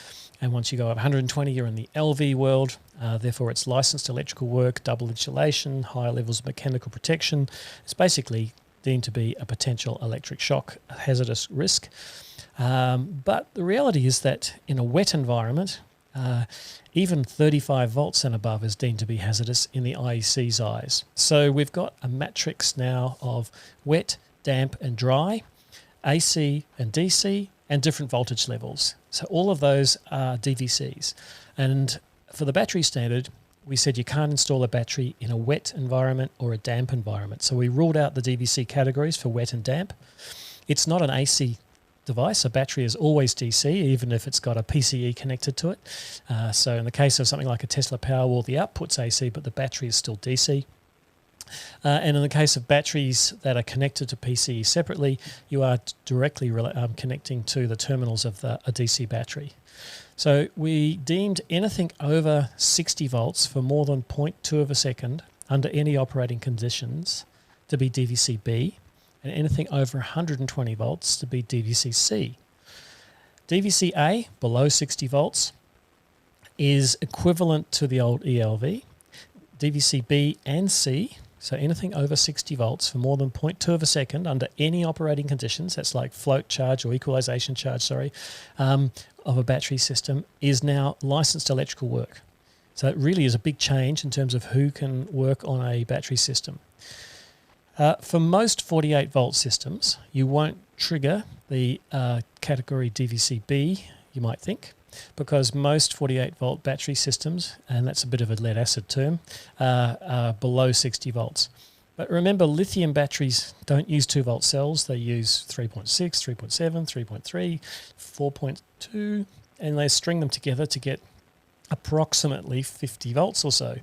And once you go up 120, you're in the LV world. Therefore, it's licensed electrical work, double insulation, higher levels of mechanical protection. It's basically deemed to be a potential electric shock hazardous risk. But the reality is that in a wet environment, even 35 volts and above is deemed to be hazardous in the IEC's eyes. So we've got a matrix now of wet, damp and dry, AC and DC, and different voltage levels. So all of those are DVCs. And for the battery standard, we said you can't install a battery in a wet environment or a damp environment. So we ruled out the DVC categories for wet and damp. It's not an AC device. A battery is always DC, even if it's got a PCE connected to it. So in the case of something like a Tesla Powerwall, the output's AC, but the battery is still DC. And in the case of batteries that are connected to PCE separately, you are directly connecting to the terminals of a DC battery. So we deemed anything over 60 volts for more than 0.2 of a second under any operating conditions to be DVC-B, and anything over 120 volts to be DVC-C. DVC-A, below 60 volts, is equivalent to the old ELV. DVC-B and C, so anything over 60 volts for more than 0.2 of a second under any operating conditions, that's like float charge or equalization charge, of a battery system, is now licensed electrical work. So it really is a big change in terms of who can work on a battery system. For most 48 volt systems, you won't trigger the category DVC-B, you might think, because most 48 volt battery systems, and that's a bit of a lead acid term, are below 60 volts. But remember, lithium batteries don't use 2 volt cells, they use 3.6, 3.7, 3.3, 4.2, and they string them together to get approximately 50 volts or so.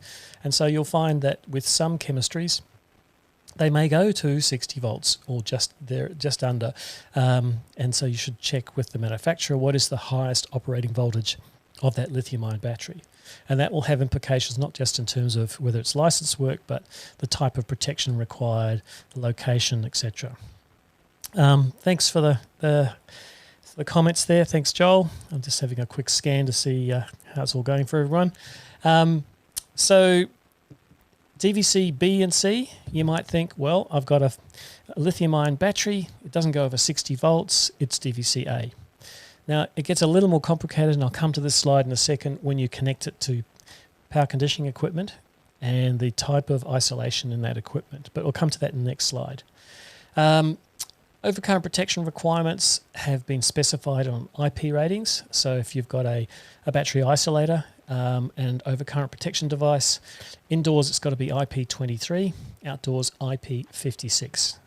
And so you'll find that with some chemistries, they may go to 60 volts or just under. And so you should check with the manufacturer what is the highest operating voltage of that lithium-ion battery. And that will have implications not just in terms of whether it's licensed work, but the type of protection required, the location, etc. Thanks for the comments there. Thanks, Joel. I'm just having a quick scan to see how it's all going for everyone. So DVC B and C, you might think, well, I've got a lithium-ion battery. It doesn't go over 60 volts. It's DVC A. Now, it gets a little more complicated, and I'll come to this slide in a second when you connect it to power conditioning equipment and the type of isolation in that equipment. But we'll come to that in the next slide. Overcurrent protection requirements have been specified on IP ratings. So if you've got a battery isolator and overcurrent protection device, indoors it's got to be IP23, outdoors IP56.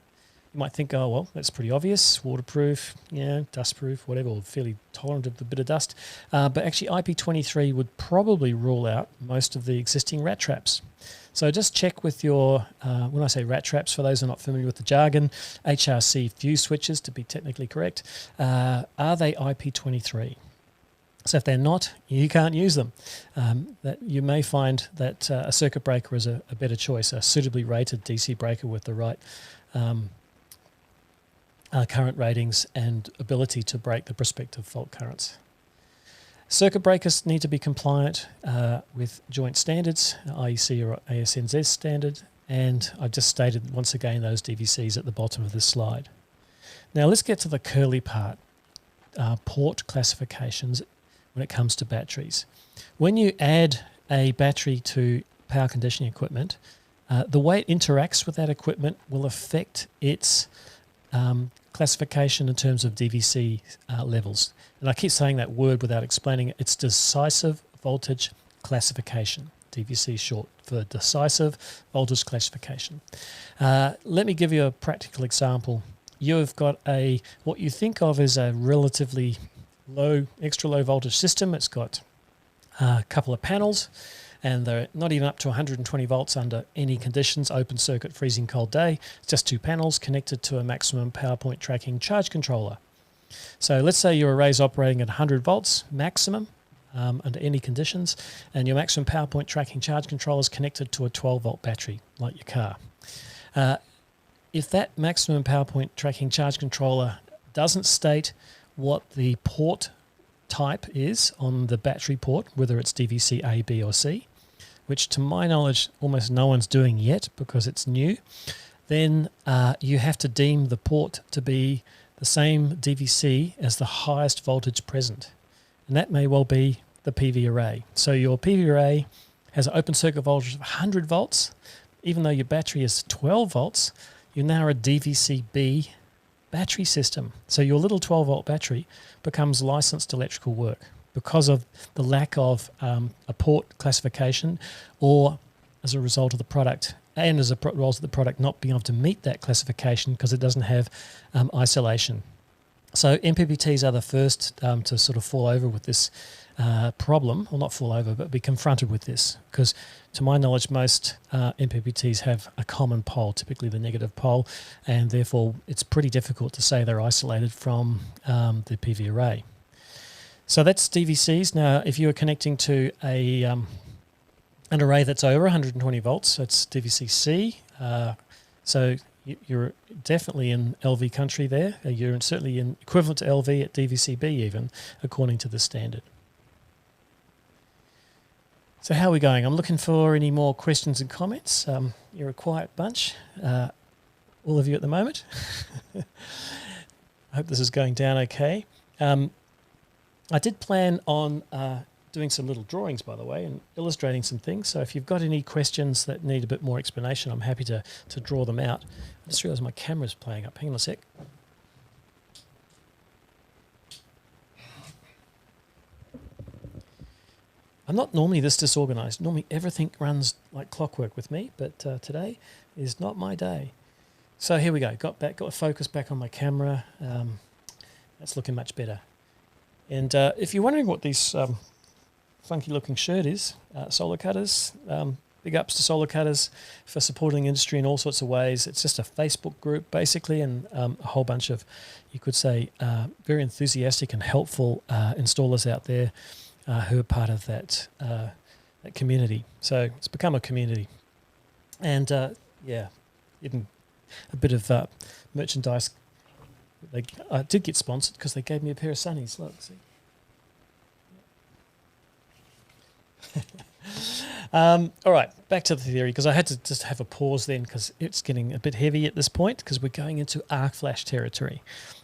You You might think, oh, well, that's pretty obvious, waterproof, yeah, dustproof, whatever, or fairly tolerant of a bit of dust. But actually IP23 would probably rule out most of the existing rat traps. So just check with your, when I say rat traps, for those who are not familiar with the jargon, HRC fuse switches, to be technically correct, are they IP23? So if they're not, you can't use them. That you may find that a circuit breaker is a better choice, a suitably rated DC breaker with the right current ratings and ability to break the prospective fault currents. Circuit breakers need to be compliant with joint standards, IEC or ASNZ standard, and I've just stated once again those DVCs at the bottom of this slide. Now let's get to the curly part, port classifications when it comes to batteries. When you add a battery to power conditioning equipment, the way it interacts with that equipment will affect its classification in terms of DVC levels. And I keep saying that word without explaining it. It's decisive voltage classification. DVC short for decisive voltage classification. Let me give you a practical example. You've got what you think of as a relatively low, extra low voltage system. It's got a couple of panels, and they're not even up to 120 volts under any conditions, open circuit, freezing cold day. It's just two panels connected to a maximum power point tracking charge controller. So let's say your array's operating at 100 volts maximum under any conditions, and your maximum power point tracking charge controller is connected to a 12 volt battery like your car. If that maximum power point tracking charge controller doesn't state what the port type is on the battery port, whether it's DVC A, B or C, which to my knowledge almost no one's doing yet because it's new, then you have to deem the port to be the same DVC as the highest voltage present. And that may well be the PV array. So your PV array has an open circuit voltage of 100 volts. Even though your battery is 12 volts, you're now a DVC-B battery system. So your little 12 volt battery becomes licensed electrical work because of the lack of a port classification, or as a result of the product, and as a result of the product not being able to meet that classification because it doesn't have isolation. So MPPTs are the first to sort of fall over with this problem, or not fall over, but be confronted with this, because to my knowledge most MPPTs have a common pole, typically the negative pole, and therefore it's pretty difficult to say they're isolated from the PV array. So that's DVCs. Now if you are connecting to an array that's over 120 volts, that's DVC-C. So you're definitely in LV country there. You're certainly in equivalent to LV at DVC-B even, according to the standard. So how are we going? I'm looking for any more questions and comments. You're a quiet bunch, all of you at the moment. I hope this is going down okay. I did plan on doing some little drawings, by the way, and illustrating some things. So if you've got any questions that need a bit more explanation, I'm happy to draw them out. I just realised my camera's playing up. Hang on a sec. I'm not normally this disorganised. Normally everything runs like clockwork with me, but today is not my day. So here we go. Got a focus back on my camera. That's looking much better. And if you're wondering what this funky looking shirt is, Solar Cutters, big ups to Solar Cutters for supporting the industry in all sorts of ways. It's just a Facebook group basically, and a whole bunch of, you could say, very enthusiastic and helpful installers out there who are part of that community. So it's become a community. And yeah, even a bit of merchandise. I did get sponsored because they gave me a pair of sunnies. Look, see. All right, back to the theory, because I had to just have a pause then because it's getting a bit heavy at this point because we're going into arc flash territory.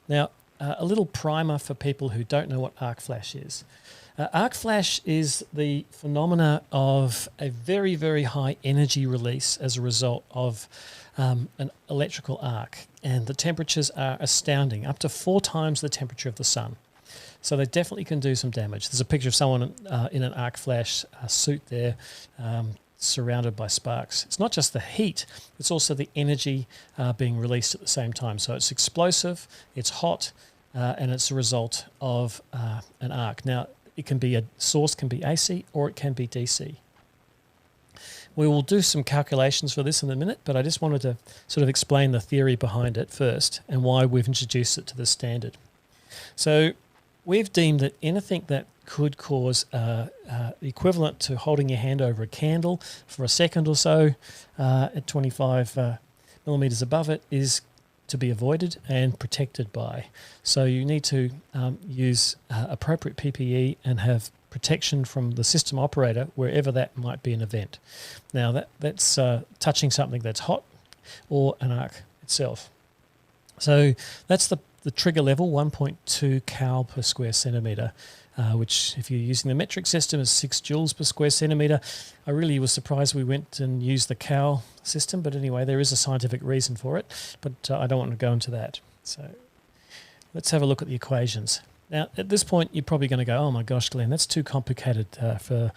Now, a little primer for people who don't know what arc flash is. Arc flash is the phenomena of a very, very high energy release as a result of an electrical arc, and the temperatures are astounding, up to 4 times the temperature of the sun. So they definitely can do some damage. There's a picture of someone in an arc flash suit there. surrounded by sparks. It's not just the heat, it's also the energy being released at the same time. So it's explosive, it's hot, and it's a result of an arc. Now, it can be a source can be AC or it can be DC. We will do some calculations for this in a minute, but I just wanted to sort of explain the theory behind it first and why we've introduced it to the standard. So we've deemed that anything that could cause equivalent to holding your hand over a candle for a second or so at 25 millimeters above it is to be avoided and protected by. So you need to use appropriate PPE and have protection from the system operator wherever that might be an event. Now that's touching something that's hot or an arc itself. So that's the trigger level, 1.2 cal per square centimetre, which if you're using the metric system is 6 joules per square centimetre. I really was surprised we went and used the cal system, but anyway, there is a scientific reason for it, but I don't want to go into that. So let's have a look at the equations. Now, at this point, you're probably going to go, oh my gosh, Glenn, that's too complicated for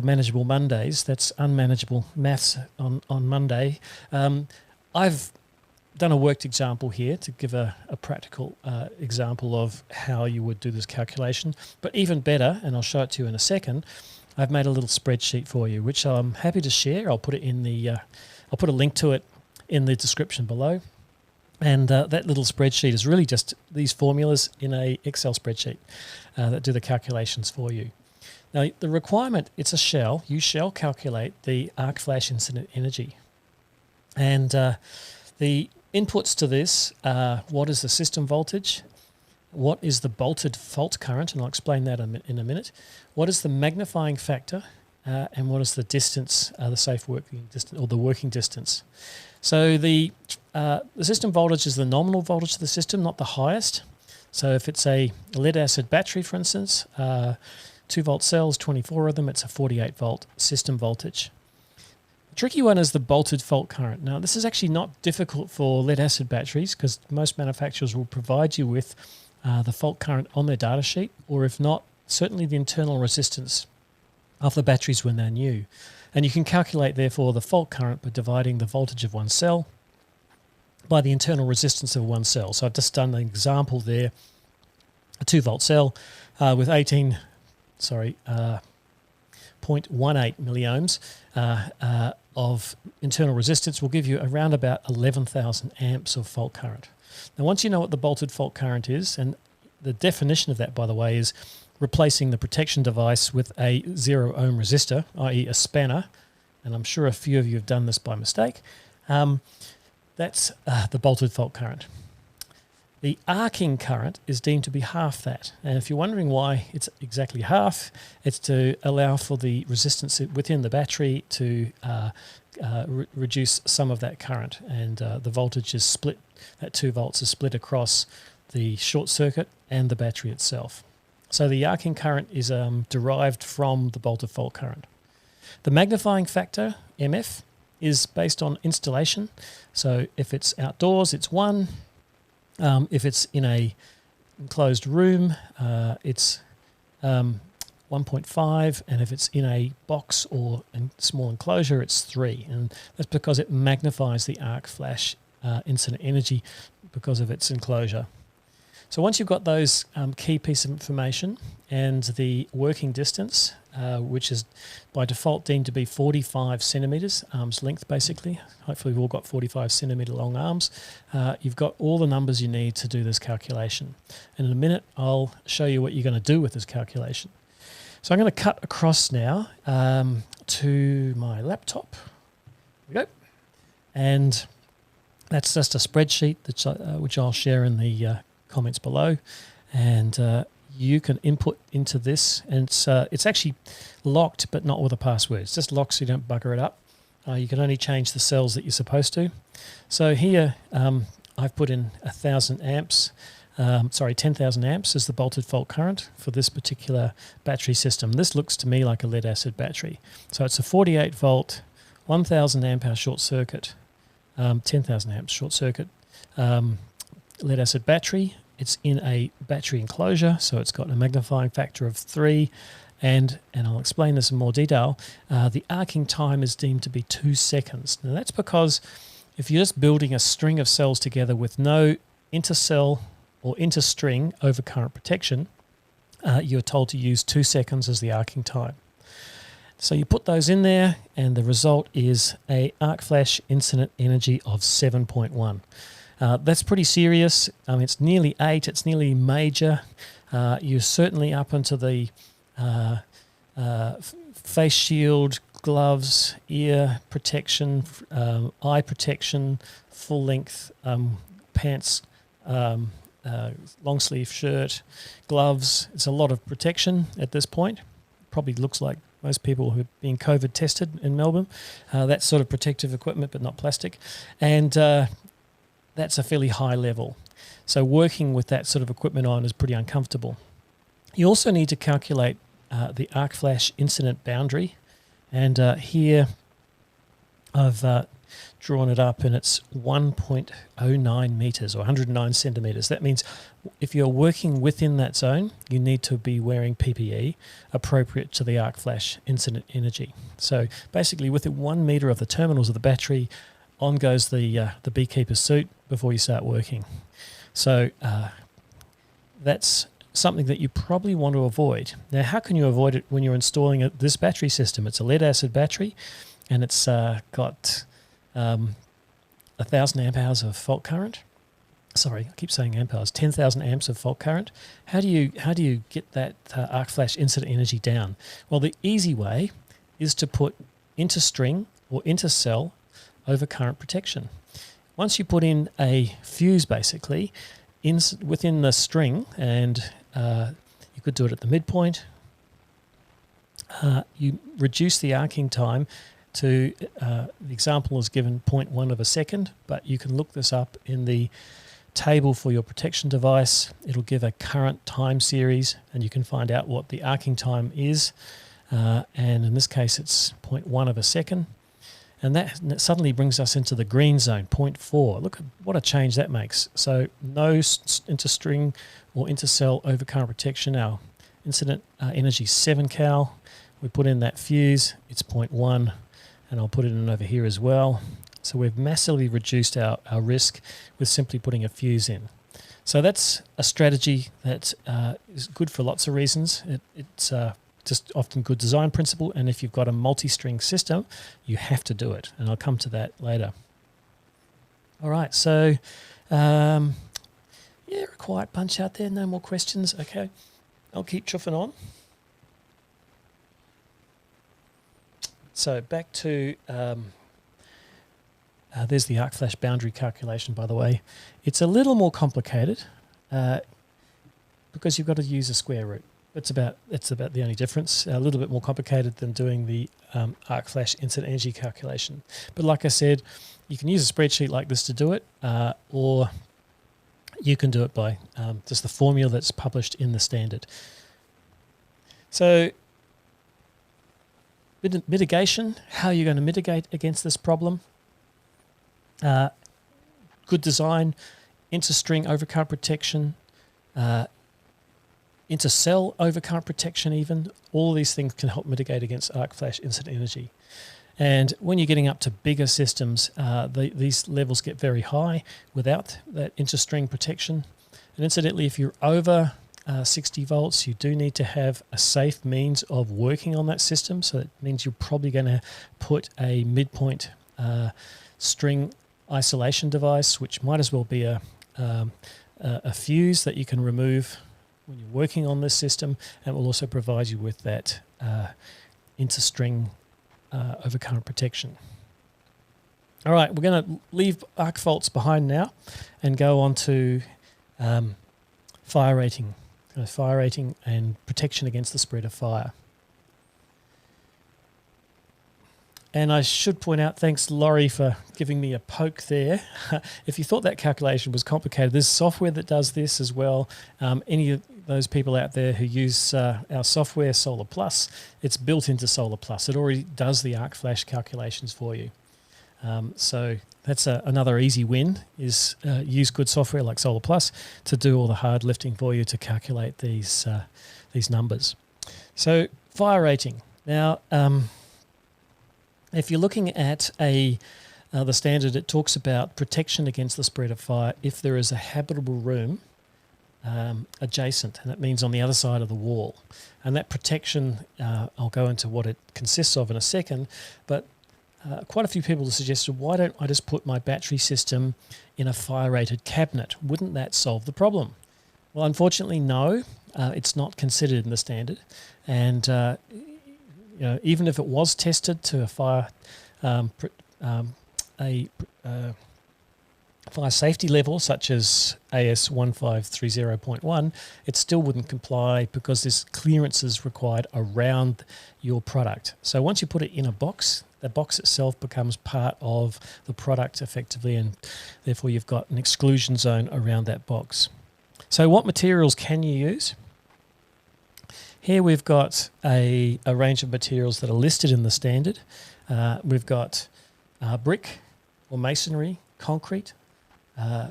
manageable Mondays. That's unmanageable maths on Monday. I've done a worked example here to give a practical example of how you would do this calculation. But even better, and I'll show it to you in a second, I've made a little spreadsheet for you, which I'm happy to share. I'll put it in the I'll put a link to it in the description below. And that little spreadsheet is really just these formulas in a Excel spreadsheet that do the calculations for you. Now, the requirement, it's a shell. You shall calculate the arc flash incident energy. And the inputs to this are what is the system voltage, what is the bolted fault current, and I'll explain that in a minute, what is the magnifying factor, and what is the distance, the safe working distance, or the working distance. So the system voltage is the nominal voltage of the system, not the highest. So if it's a lead-acid battery, for instance, 2-volt cells, 24 of them, it's a 48-volt system voltage. The tricky one is the bolted fault current. Now, this is actually not difficult for lead-acid batteries because most manufacturers will provide you with the fault current on their data sheet, or if not, certainly the internal resistance of the batteries when they're new. And you can calculate, therefore, the fault current by dividing the voltage of one cell by the internal resistance of one cell. So I've just done an example there. A 2-volt cell with 0.18 milliohms of internal resistance will give you around about 11,000 amps of fault current. Now, once you know what the bolted fault current is, and the definition of that, by the way, is replacing the protection device with a 0 ohm resistor, i.e. a spanner, and I'm sure a few of you have done this by mistake, that's the bolted fault current. The arcing current is deemed to be half that, and if you're wondering why it's exactly half, it's to allow for the resistance within the battery to reduce some of that current, and the voltage is split, that 2 volts is split across the short circuit and the battery itself. So the arcing current is derived from the bolted fault current. The magnifying factor, MF, is based on installation. So if it's outdoors, it's 1. If it's in a enclosed room, it's 1.5. And if it's in a box or a small enclosure, it's 3. And that's because it magnifies the arc flash incident energy because of its enclosure. So once you've got those key pieces of information and the working distance, which is by default deemed to be 45 centimetres, arm's length basically. Hopefully we've all got 45 centimetre long arms. You've got all the numbers you need to do this calculation. And in a minute, I'll show you what you're going to do with this calculation. So I'm going to cut across now to my laptop. There we go. And that's just a spreadsheet that's, which I'll share in the comments below, and you can input into this, and it's actually locked but not with a password. It's just locked so you don't bugger it up. You can only change the cells that you're supposed to. So here I've put in 1,000 amps, 10,000 amps is the bolted fault current for this particular battery system. This looks to me like a lead acid battery. So it's a 48 volt, 1,000 amp hour short circuit, 10,000 amps short circuit lead acid battery. It's in a battery enclosure, so it's got a magnifying factor of 3, And I'll explain this in more detail. The arcing time is deemed to be 2 seconds. Now that's because if you're just building a string of cells together with no intercell or interstring overcurrent protection, you're told to use 2 seconds as the arcing time. So you put those in there, and the result is a arc flash incident energy of 7.1. That's pretty serious. It's nearly 8. It's nearly major. You're certainly up into the face shield, gloves, ear protection, eye protection, full length pants, long sleeve shirt, gloves. It's a lot of protection at this point. Probably looks like most people who are being COVID tested in Melbourne. That sort of protective equipment, but not plastic. And that's a fairly high level. So working with that sort of equipment on is pretty uncomfortable. You also need to calculate the arc flash incident boundary. And here I've drawn it up, and it's 1.09 meters or 109 centimeters. That means if you're working within that zone, you need to be wearing PPE appropriate to the arc flash incident energy. So basically within 1 meter of the terminals of the battery, on goes the beekeeper suit before you start working. So that's something that you probably want to avoid. Now, how can you avoid it when you're installing this battery system? It's a lead acid battery, and it's got 1,000 amp hours of fault current. Sorry, I keep saying amp hours. 10,000 amps of fault current. How do you get that arc flash incident energy down? Well, the easy way is to put interstring or intercell overcurrent protection. Once you put in a fuse, basically, within the string, and you could do it at the midpoint, you reduce the arcing time to, the example is given 0.1 of a second, but you can look this up in the table for your protection device. It'll give a current time series, and you can find out what the arcing time is. And in this case, it's 0.1 of a second. And that suddenly brings us into the green zone, 0.4. Look at what a change that makes. So no interstring or intercell overcurrent protection. Our incident energy 7 cal. We put in that fuse, it's 0.1, and I'll put it in over here as well. So we've massively reduced our risk with simply putting a fuse in. So that's a strategy that is good for lots of reasons. It's just often good design principle, and if you've got a multi-string system, you have to do it, and I'll come to that later. All right, so yeah, a quiet bunch out there, no more questions. Okay, I'll keep chuffing on. So back to, there's the arc flash boundary calculation, by the way. It's a little more complicated because you've got to use a square root. It's about the only difference. A little bit more complicated than doing the arc flash incident energy calculation. But like I said, you can use a spreadsheet like this to do it, or you can do it by just the formula that's published in the standard. So mitigation, how are you going to mitigate against this problem? Good design, interstring overcurrent protection, intercell overcurrent protection even. All of these things can help mitigate against arc flash incident energy. And when you're getting up to bigger systems, these levels get very high without that interstring protection. And incidentally, if you're over 60 volts, you do need to have a safe means of working on that system. So that means you're probably going to put a midpoint string isolation device, which might as well be a fuse that you can remove when you're working on this system, and will also provide you with that interstring overcurrent protection. All right, we're going to leave arc faults behind now and go on to fire rating. Fire rating and protection against the spread of fire. And I should point out, thanks Laurie for giving me a poke there. If you thought that calculation was complicated, there's software that does this as well. Any of those people out there who use our software, Solar Plus, it's built into Solar Plus. It already does the arc flash calculations for you. So that's another easy win, is use good software like Solar Plus to do all the hard lifting for you to calculate these numbers. So Fire rating. Now, if you're looking at the standard, it talks about protection against the spread of fire if there is a habitable room adjacent, and that means on the other side of the wall. And that protection, I'll go into what it consists of in a second, but quite a few people have suggested, why don't I just put my battery system in a fire-rated cabinet? Wouldn't that solve the problem? Well, unfortunately, no. It's not considered in the standard, and even if it was tested to a fire fire safety level such as AS 1530.1, it still wouldn't comply because there's clearances required around your product. So once you put it in a box, the box itself becomes part of the product effectively, and therefore you've got an exclusion zone around that box. So what materials can you use? Here we've got a range of materials that are listed in the standard. We've got brick or masonry, concrete,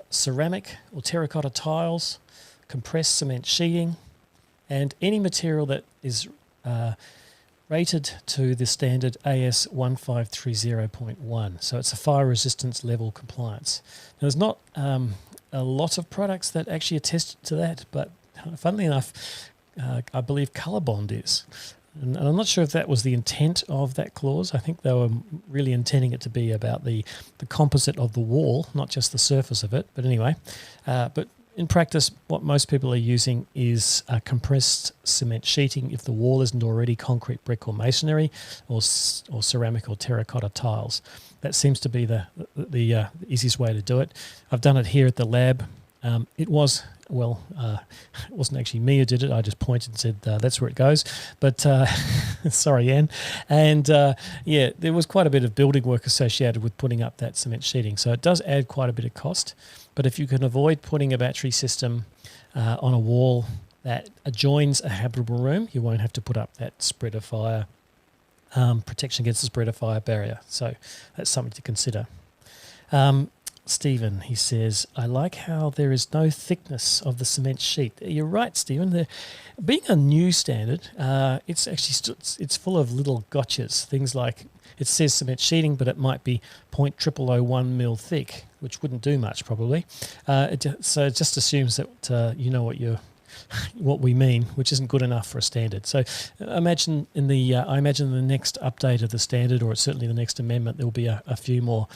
ceramic or terracotta tiles, compressed cement sheeting, and any material that is rated to the standard AS 1530.1. So it's a fire resistance level compliance. Now, there's not a lot of products that actually attest to that, but funnily enough, I believe Colorbond is. And I'm not sure if that was the intent of that clause. I think they were really intending it to be about the composite of the wall, not just the surface of it. But anyway, but in practice, what most people are using is compressed cement sheeting if the wall isn't already concrete, brick or masonry, or ceramic or terracotta tiles. That seems to be the easiest way to do it. I've done it here at the lab. It wasn't actually me who did it. I just pointed and said, that's where it goes. But sorry, Anne. And there was quite a bit of building work associated with putting up that cement sheeting. So it does add quite a bit of cost. But if you can avoid putting a battery system on a wall that adjoins a habitable room, you won't have to put up that spread of fire, protection against the spread of fire barrier. So that's something to consider. Stephen, he says, I like how there is no thickness of the cement sheet. You're right, Stephen. Being a new standard, it's actually it's full of little gotchas. Things like it says cement sheeting, but it might be 0.0001 mil thick, which wouldn't do much probably. So it just assumes that you know what we mean, which isn't good enough for a standard. So I imagine in the next update of the standard, or certainly the next amendment, there will be a few more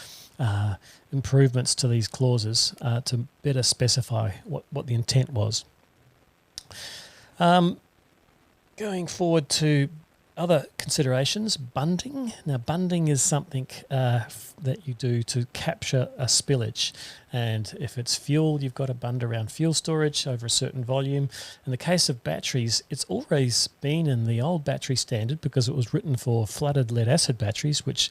improvements to these clauses to better specify what the intent was. Going forward to other considerations, bunding. Now, bunding is something that you do to capture a spillage. And if it's fuel, you've got to bund around fuel storage over a certain volume. In the case of batteries, it's always been in the old battery standard because it was written for flooded lead-acid batteries, which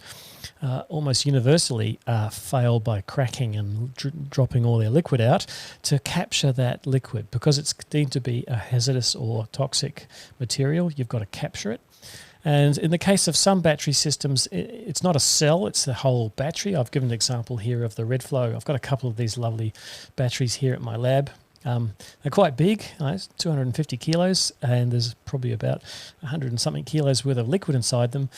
almost universally fail by cracking and dropping all their liquid out, to capture that liquid. Because it's deemed to be a hazardous or toxic material, you've got to capture it. And in the case of some battery systems, it's not a cell, it's the whole battery. I've given an example here of the RedFlow. I've got a couple of these lovely batteries here at my lab. They're quite big, 250 kilos, and there's probably about 100 and something kilos worth of liquid inside them.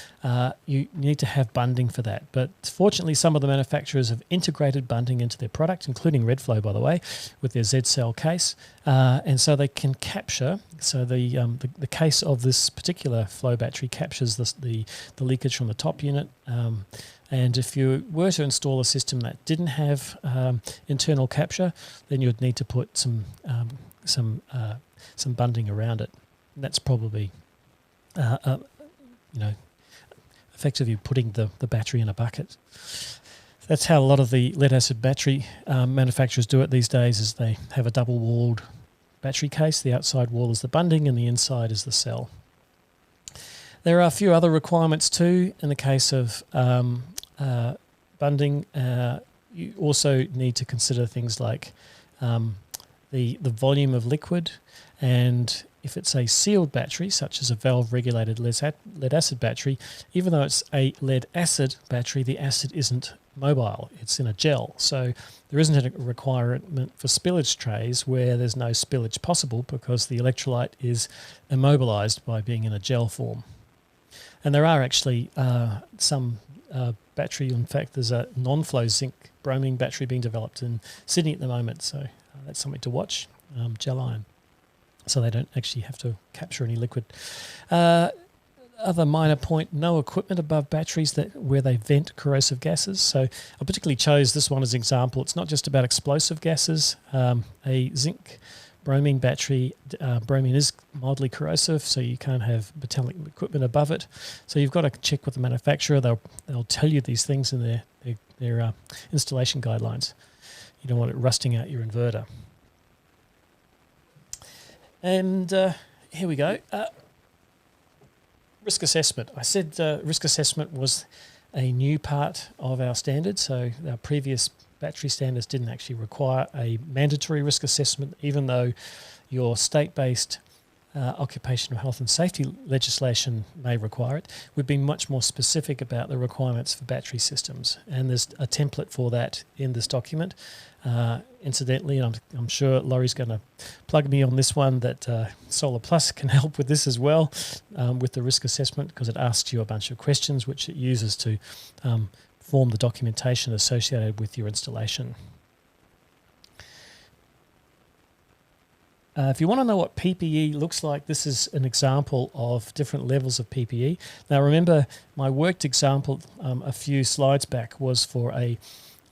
You need to have bunding for that. But fortunately, some of the manufacturers have integrated bunding into their product, including RedFlow, by the way, with their Z-cell case. And so they can capture, so the case of this particular flow battery captures the leakage from the top unit. And if you were to install a system that didn't have internal capture, then you would need to put some bunding around it. And that's probably, effectively putting the battery in a bucket. That's how a lot of the lead-acid battery manufacturers do it these days. Is they have a double-walled battery case. The outside wall is the bunding, and the inside is the cell. There are a few other requirements too. In the case of bunding, you also need to consider things like the volume of liquid, and if it's a sealed battery, such as a valve-regulated lead-acid battery, even though it's a lead-acid battery, the acid isn't mobile. It's in a gel. So there isn't a requirement for spillage trays where there's no spillage possible because the electrolyte is immobilized by being in a gel form. And there are actually some battery, in fact, there's a non-flow zinc bromine battery being developed in Sydney at the moment. So that's something to watch, gel ion. So they don't actually have to capture any liquid. Other minor point, no equipment above batteries where they vent corrosive gases. So I particularly chose this one as an example. It's not just about explosive gases. A zinc bromine battery, bromine is mildly corrosive, so you can't have metallic equipment above it. So you've got to check with the manufacturer. They'll tell you these things in their installation guidelines. You don't want it rusting out your inverter. And here we go. Risk assessment. I said risk assessment was a new part of our standard. So our previous battery standards didn't actually require a mandatory risk assessment, even though your state-based occupational health and safety legislation may require it. We've been much more specific about the requirements for battery systems, and there's a template for that in this document. Incidentally, I'm sure Laurie's going to plug me on this one, that Solar Plus can help with this as well, with the risk assessment, because it asks you a bunch of questions which it uses to form the documentation associated with your installation. If you want to know what PPE looks like, this is an example of different levels of PPE. Now remember, my worked example a few slides back was for a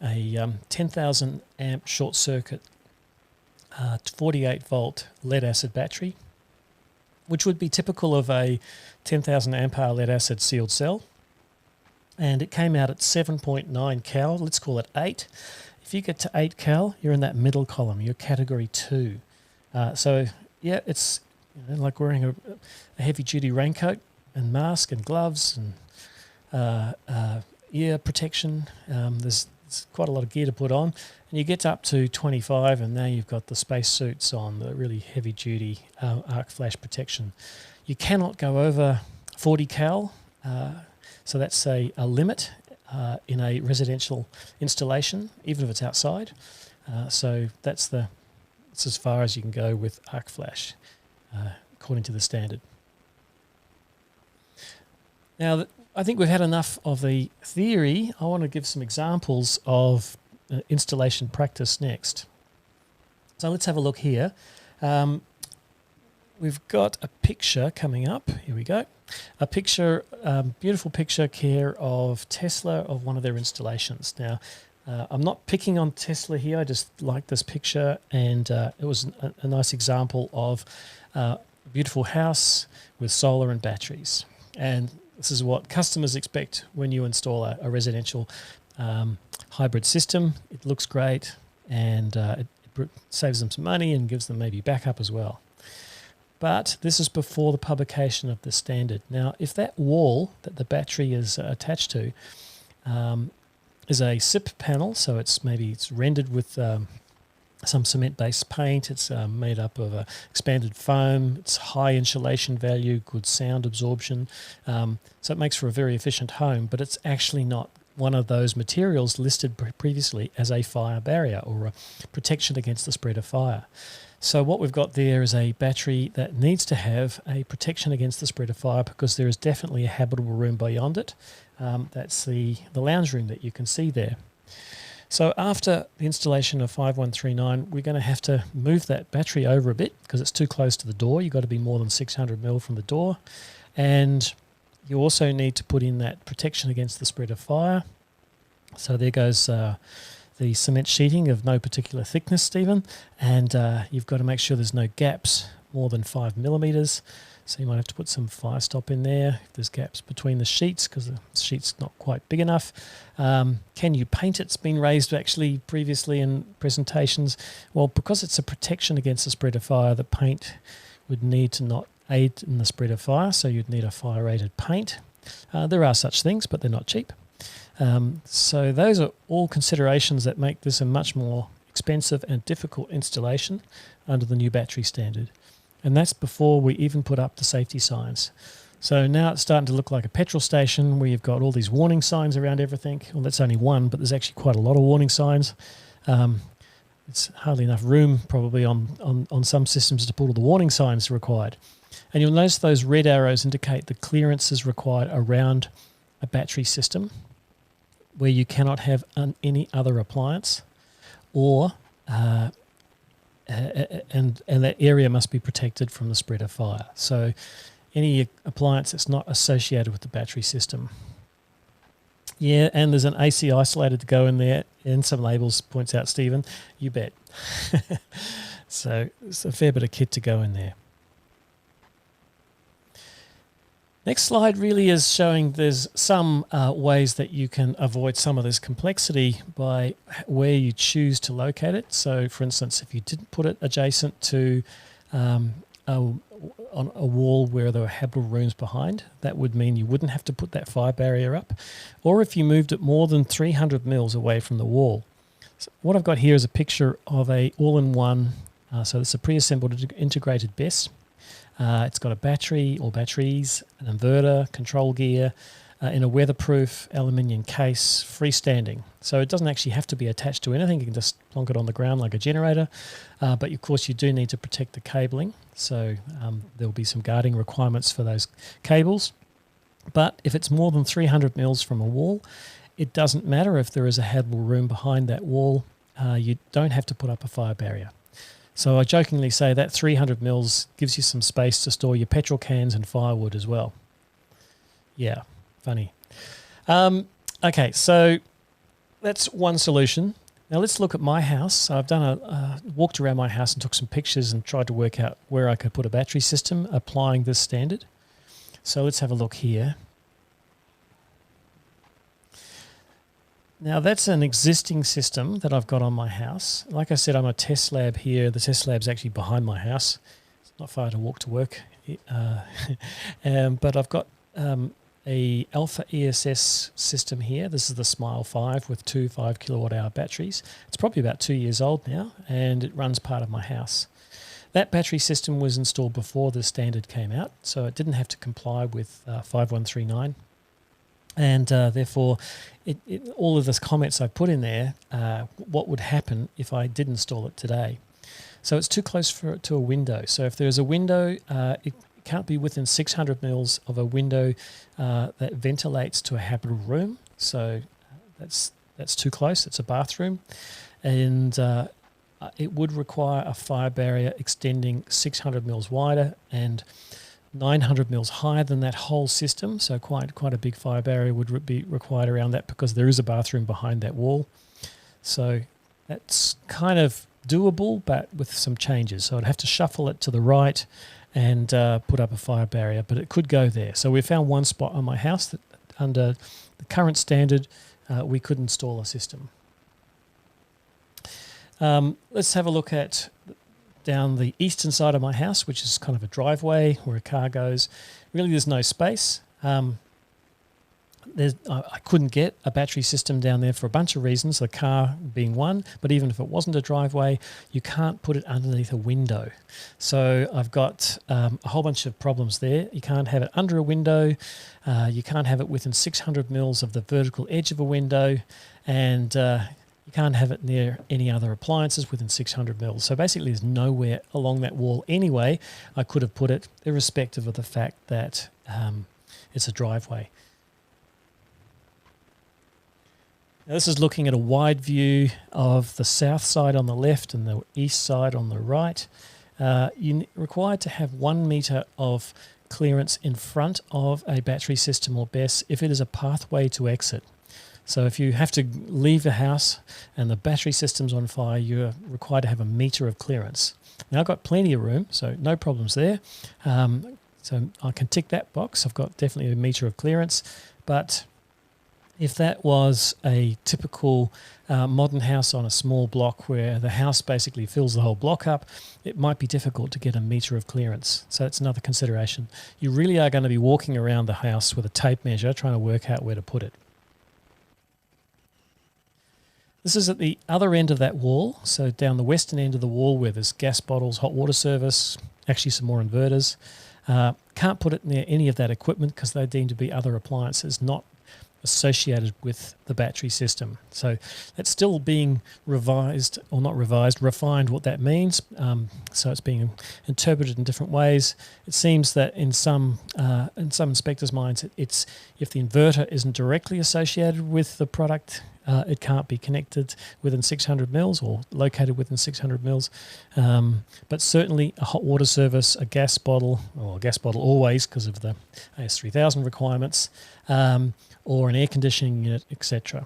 10,000 amp short circuit 48 volt lead acid battery, which would be typical of a 10,000 amp hour lead acid sealed cell. And it came out at 7.9 cal, let's call it 8. If you get to 8 cal, you're in that middle column, you're category 2. So yeah, it's like wearing a heavy duty raincoat and mask and gloves and ear protection. There's quite a lot of gear to put on, and you get up to 25, and now you've got the space suits on, the really heavy duty arc flash protection. You cannot go over 40 cal, so that's a limit in a residential installation, even if it's outside. So that's as far as you can go with arc flash, according to the standard. Now, I think we've had enough of the theory. I want to give some examples of installation practice next. So let's have a look here. We've got a picture coming up. Here we go. A picture, beautiful picture here of Tesla, of one of their installations. Now, I'm not picking on Tesla here. I just like this picture, and it was a nice example of a beautiful house with solar and batteries. And this is what customers expect when you install a residential hybrid system. It looks great, and it saves them some money and gives them maybe backup as well. But this is before the publication of the standard. Now, if that wall that the battery is attached to is a SIP panel, so it's rendered with some cement-based paint. It's made up of expanded foam. It's high insulation value, good sound absorption. So it makes for a very efficient home, but it's actually not one of those materials listed previously as a fire barrier or a protection against the spread of fire. So what we've got there is a battery that needs to have a protection against the spread of fire, because there is definitely a habitable room beyond it. That's the lounge room that you can see there. So after the installation of 5139, we're going to have to move that battery over a bit because it's too close to the door. You've got to be more than 600 mil from the door. And you also need to put in that protection against the spread of fire. So there goes the cement sheeting of no particular thickness, Stephen. And you've got to make sure there's no gaps more than 5 millimeters. So you might have to put some fire stop in there if there's gaps between the sheets, because the sheet's not quite big enough. Can you paint it? It's been raised actually previously in presentations. Well, because it's a protection against the spread of fire, the paint would need to not aid in the spread of fire, so you'd need a fire-rated paint. There are such things, but they're not cheap. So those are all considerations that make this a much more expensive and difficult installation under the new battery standard. And that's before we even put up the safety signs. So now it's starting to look like a petrol station where you've got all these warning signs around everything. Well, that's only one, but there's actually quite a lot of warning signs. It's hardly enough room probably on some systems to put all the warning signs required. And you'll notice those red arrows indicate the clearances required around a battery system where you cannot have any other appliance, or and that area must be protected from the spread of fire. So any appliance that's not associated with the battery system. Yeah, and there's an AC isolator to go in there, and some labels, points out Stephen. You bet. So it's a fair bit of kit to go in there. Next slide really is showing there's some ways that you can avoid some of this complexity by where you choose to locate it. So, for instance, if you didn't put it adjacent to on a wall where there were habitable rooms behind, that would mean you wouldn't have to put that fire barrier up. Or if you moved it more than 300 mils away from the wall. So what I've got here is a picture of a all-in-one, so it's a pre-assembled integrated BESS. It's got a battery or batteries, an inverter, control gear, in a weatherproof aluminium case, freestanding. So it doesn't actually have to be attached to anything. You can just plonk it on the ground like a generator. But of course you do need to protect the cabling. So there'll be some guarding requirements for those cables. But if it's more than 300 mils from a wall, it doesn't matter if there is a habitable room behind that wall. You don't have to put up a fire barrier. So I jokingly say that 300 mils gives you some space to store your petrol cans and firewood as well. Yeah, funny. Okay, so that's one solution. Now let's look at my house. So I've done walked around my house and took some pictures and tried to work out where I could put a battery system applying this standard. So let's have a look here. Now that's an existing system that I've got on my house. Like I said, I'm a test lab here. The test lab's actually behind my house. It's not far to walk to work. But I've got a Alpha ESS system here. This is the Smile 5 with two 5 kilowatt hour batteries. It's probably about 2 years old now, and it runs part of my house. That battery system was installed before the standard came out, so it didn't have to comply with 5139. And therefore, all of the comments I put in there, what would happen if I did install it today. So it's too close to a window. So if there's a window, it can't be within 600 mils of a window that ventilates to a habitable room. So that's too close. It's a bathroom. And it would require a fire barrier extending 600 mils wider and 900 mils higher than that whole system, so quite a big fire barrier would be required around that because there is a bathroom behind that wall. So that's kind of doable, but with some changes. So I'd have to shuffle it to the right and put up a fire barrier, but it could go there. So we found one spot on my house that under the current standard we could install a system. Let's have a look at down the eastern side of my house, which is kind of a driveway where a car goes. Really, there's no space. I couldn't get a battery system down there for a bunch of reasons, the car being one, but even if it wasn't a driveway, you can't put it underneath a window. So I've got a whole bunch of problems there. You can't have it under a window, you can't have it within 600 mils of the vertical edge of a window, and you can't have it near any other appliances within 600 mils. So basically there's nowhere along that wall anyway I could have put it, irrespective of the fact that it's a driveway. Now this is looking at a wide view of the south side on the left and the east side on the right. You're required to have 1 metre of clearance in front of a battery system or BESS if it is a pathway to exit. So if you have to leave a house and the battery system's on fire, you're required to have 1 metre of clearance. Now I've got plenty of room, so no problems there. So I can tick that box. I've got definitely 1 metre of clearance. But if that was a typical modern house on a small block where the house basically fills the whole block up, it might be difficult to get 1 metre of clearance. So that's another consideration. You really are going to be walking around the house with a tape measure trying to work out where to put it. This is at the other end of that wall, so down the western end of the wall where there's gas bottles, hot water service, actually some more inverters. Can't put it near any of that equipment because they're deemed to be other appliances, not associated with the battery system. So that's still being revised, or not revised, refined what that means. So it's being interpreted in different ways. It seems that in some inspectors' minds, it's if the inverter isn't directly associated with the product, it can't be connected within 600 mils or located within 600 mils. But certainly a hot water service, a gas bottle, or a gas bottle always because of the AS3000 requirements, or an air conditioning unit, etc.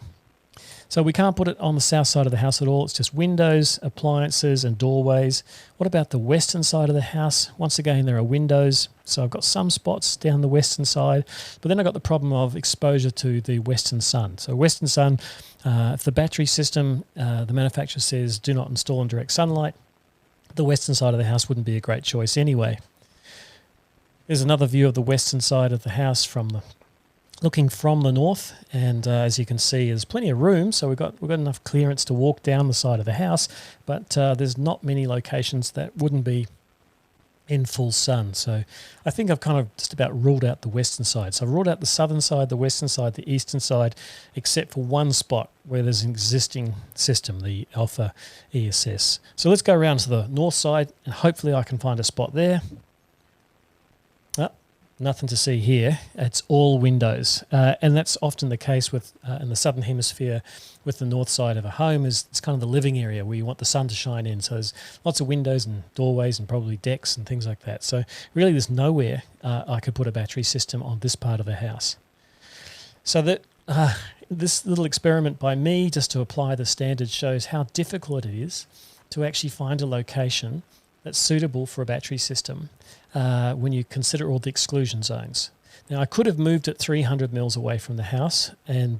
So we can't put it on the south side of the house at all. It's just windows, appliances and doorways. What about the western side of the house? Once again, there are windows. So I've got some spots down the western side, but then I've got the problem of exposure to the western sun. So western sun, if the battery system, the manufacturer says do not install in direct sunlight, the western side of the house wouldn't be a great choice anyway. There's another view of the western side of the house looking from the north, and as you can see, there's plenty of room, so we've got enough clearance to walk down the side of the house, but there's not many locations that wouldn't be in full sun. So I think I've kind of just about ruled out the western side. So I've ruled out the southern side, the western side, the eastern side, except for one spot where there's an existing system, the Alpha ESS. So let's go around to the north side, and hopefully I can find a spot there. Nothing to see here. It's all windows, and that's often the case with in the southern hemisphere with the north side of a home. It's kind of the living area where you want the sun to shine in. So there's lots of windows and doorways and probably decks and things like that. So really there's nowhere I could put a battery system on this part of the house. So that this little experiment by me just to apply the standard shows how difficult it is to actually find a location that's suitable for a battery system when you consider all the exclusion zones. Now, I could have moved it 300 mils away from the house and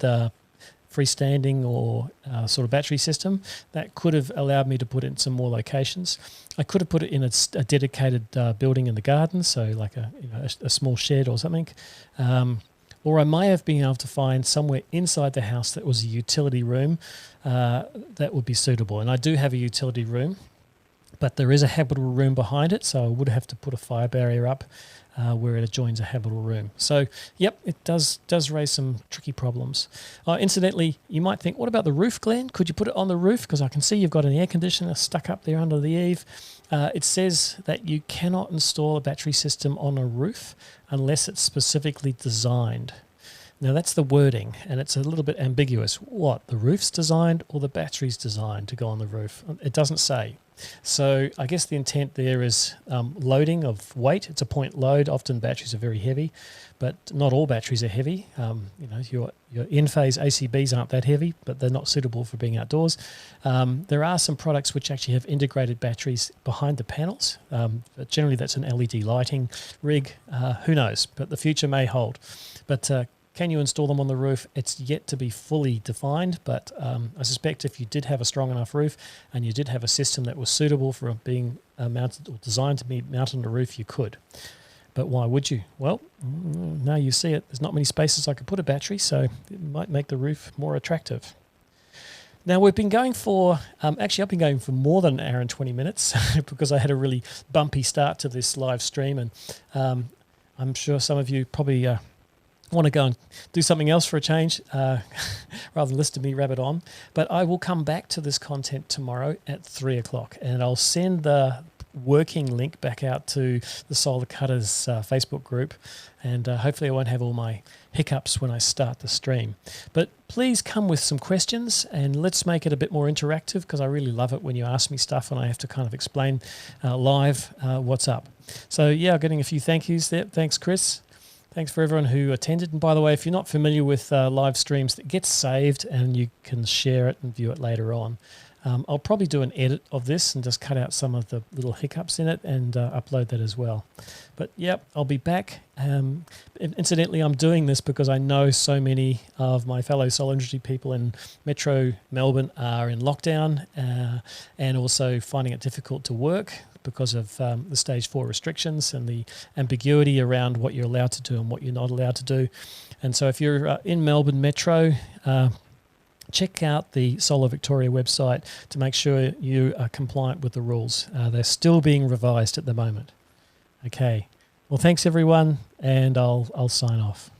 freestanding or sort of battery system. That could have allowed me to put it in some more locations. I could have put it in a dedicated building in the garden, so like a small shed or something. Or I may have been able to find somewhere inside the house that was a utility room that would be suitable. And I do have a utility room, but there is a habitable room behind it, so I would have to put a fire barrier up where it adjoins a habitable room. So, yep, it does raise some tricky problems. Incidentally, you might think, what about the roof, Glenn? Could you put it on the roof? Because I can see you've got an air conditioner stuck up there under the eave. It says that you cannot install a battery system on a roof unless it's specifically designed. Now, that's the wording, and it's a little bit ambiguous. What, the roof's designed or the battery's designed to go on the roof? It doesn't say. So I guess the intent there is loading of weight. It's a point load. Often batteries are very heavy, but not all batteries are heavy. Your in-phase ACBs aren't that heavy, but they're not suitable for being outdoors. There are some products which actually have integrated batteries behind the panels. But generally, that's an LED lighting rig. Who knows? But the future may hold. But can you install them on the roof? It's yet to be fully defined, but I suspect if you did have a strong enough roof and you did have a system that was suitable for being mounted or designed to be mounted on the roof, you could. But why would you? Well, now you see it. There's not many spaces I could put a battery, so it might make the roof more attractive. Now, we've been going for, actually I've been going for more than an hour and 20 minutes because I had a really bumpy start to this live stream, and I'm sure some of you probably want to go and do something else for a change rather than listen to me rabbit on. But I will come back to this content tomorrow at 3 o'clock, and I'll send the working link back out to the Solar Cutters Facebook group, and hopefully I won't have all my hiccups when I start the stream. But please come with some questions, and let's make it a bit more interactive, because I really love it when you ask me stuff and I have to kind of explain live what's up. So yeah, I'm getting a few thank yous there. Thanks, Chris. Thanks for everyone who attended. And by the way, if you're not familiar with live streams, it gets saved and you can share it and view it later on. I'll probably do an edit of this and just cut out some of the little hiccups in it and upload that as well. But yep, I'll be back. Incidentally, I'm doing this because I know so many of my fellow solar industry people in Metro Melbourne are in lockdown and also finding it difficult to work because of the stage 4 restrictions and the ambiguity around what you're allowed to do and what you're not allowed to do. And so if you're in Melbourne Metro, check out the Solar Victoria website to make sure you are compliant with the rules. They're still being revised at the moment. Okay. Well, thanks everyone, and I'll sign off.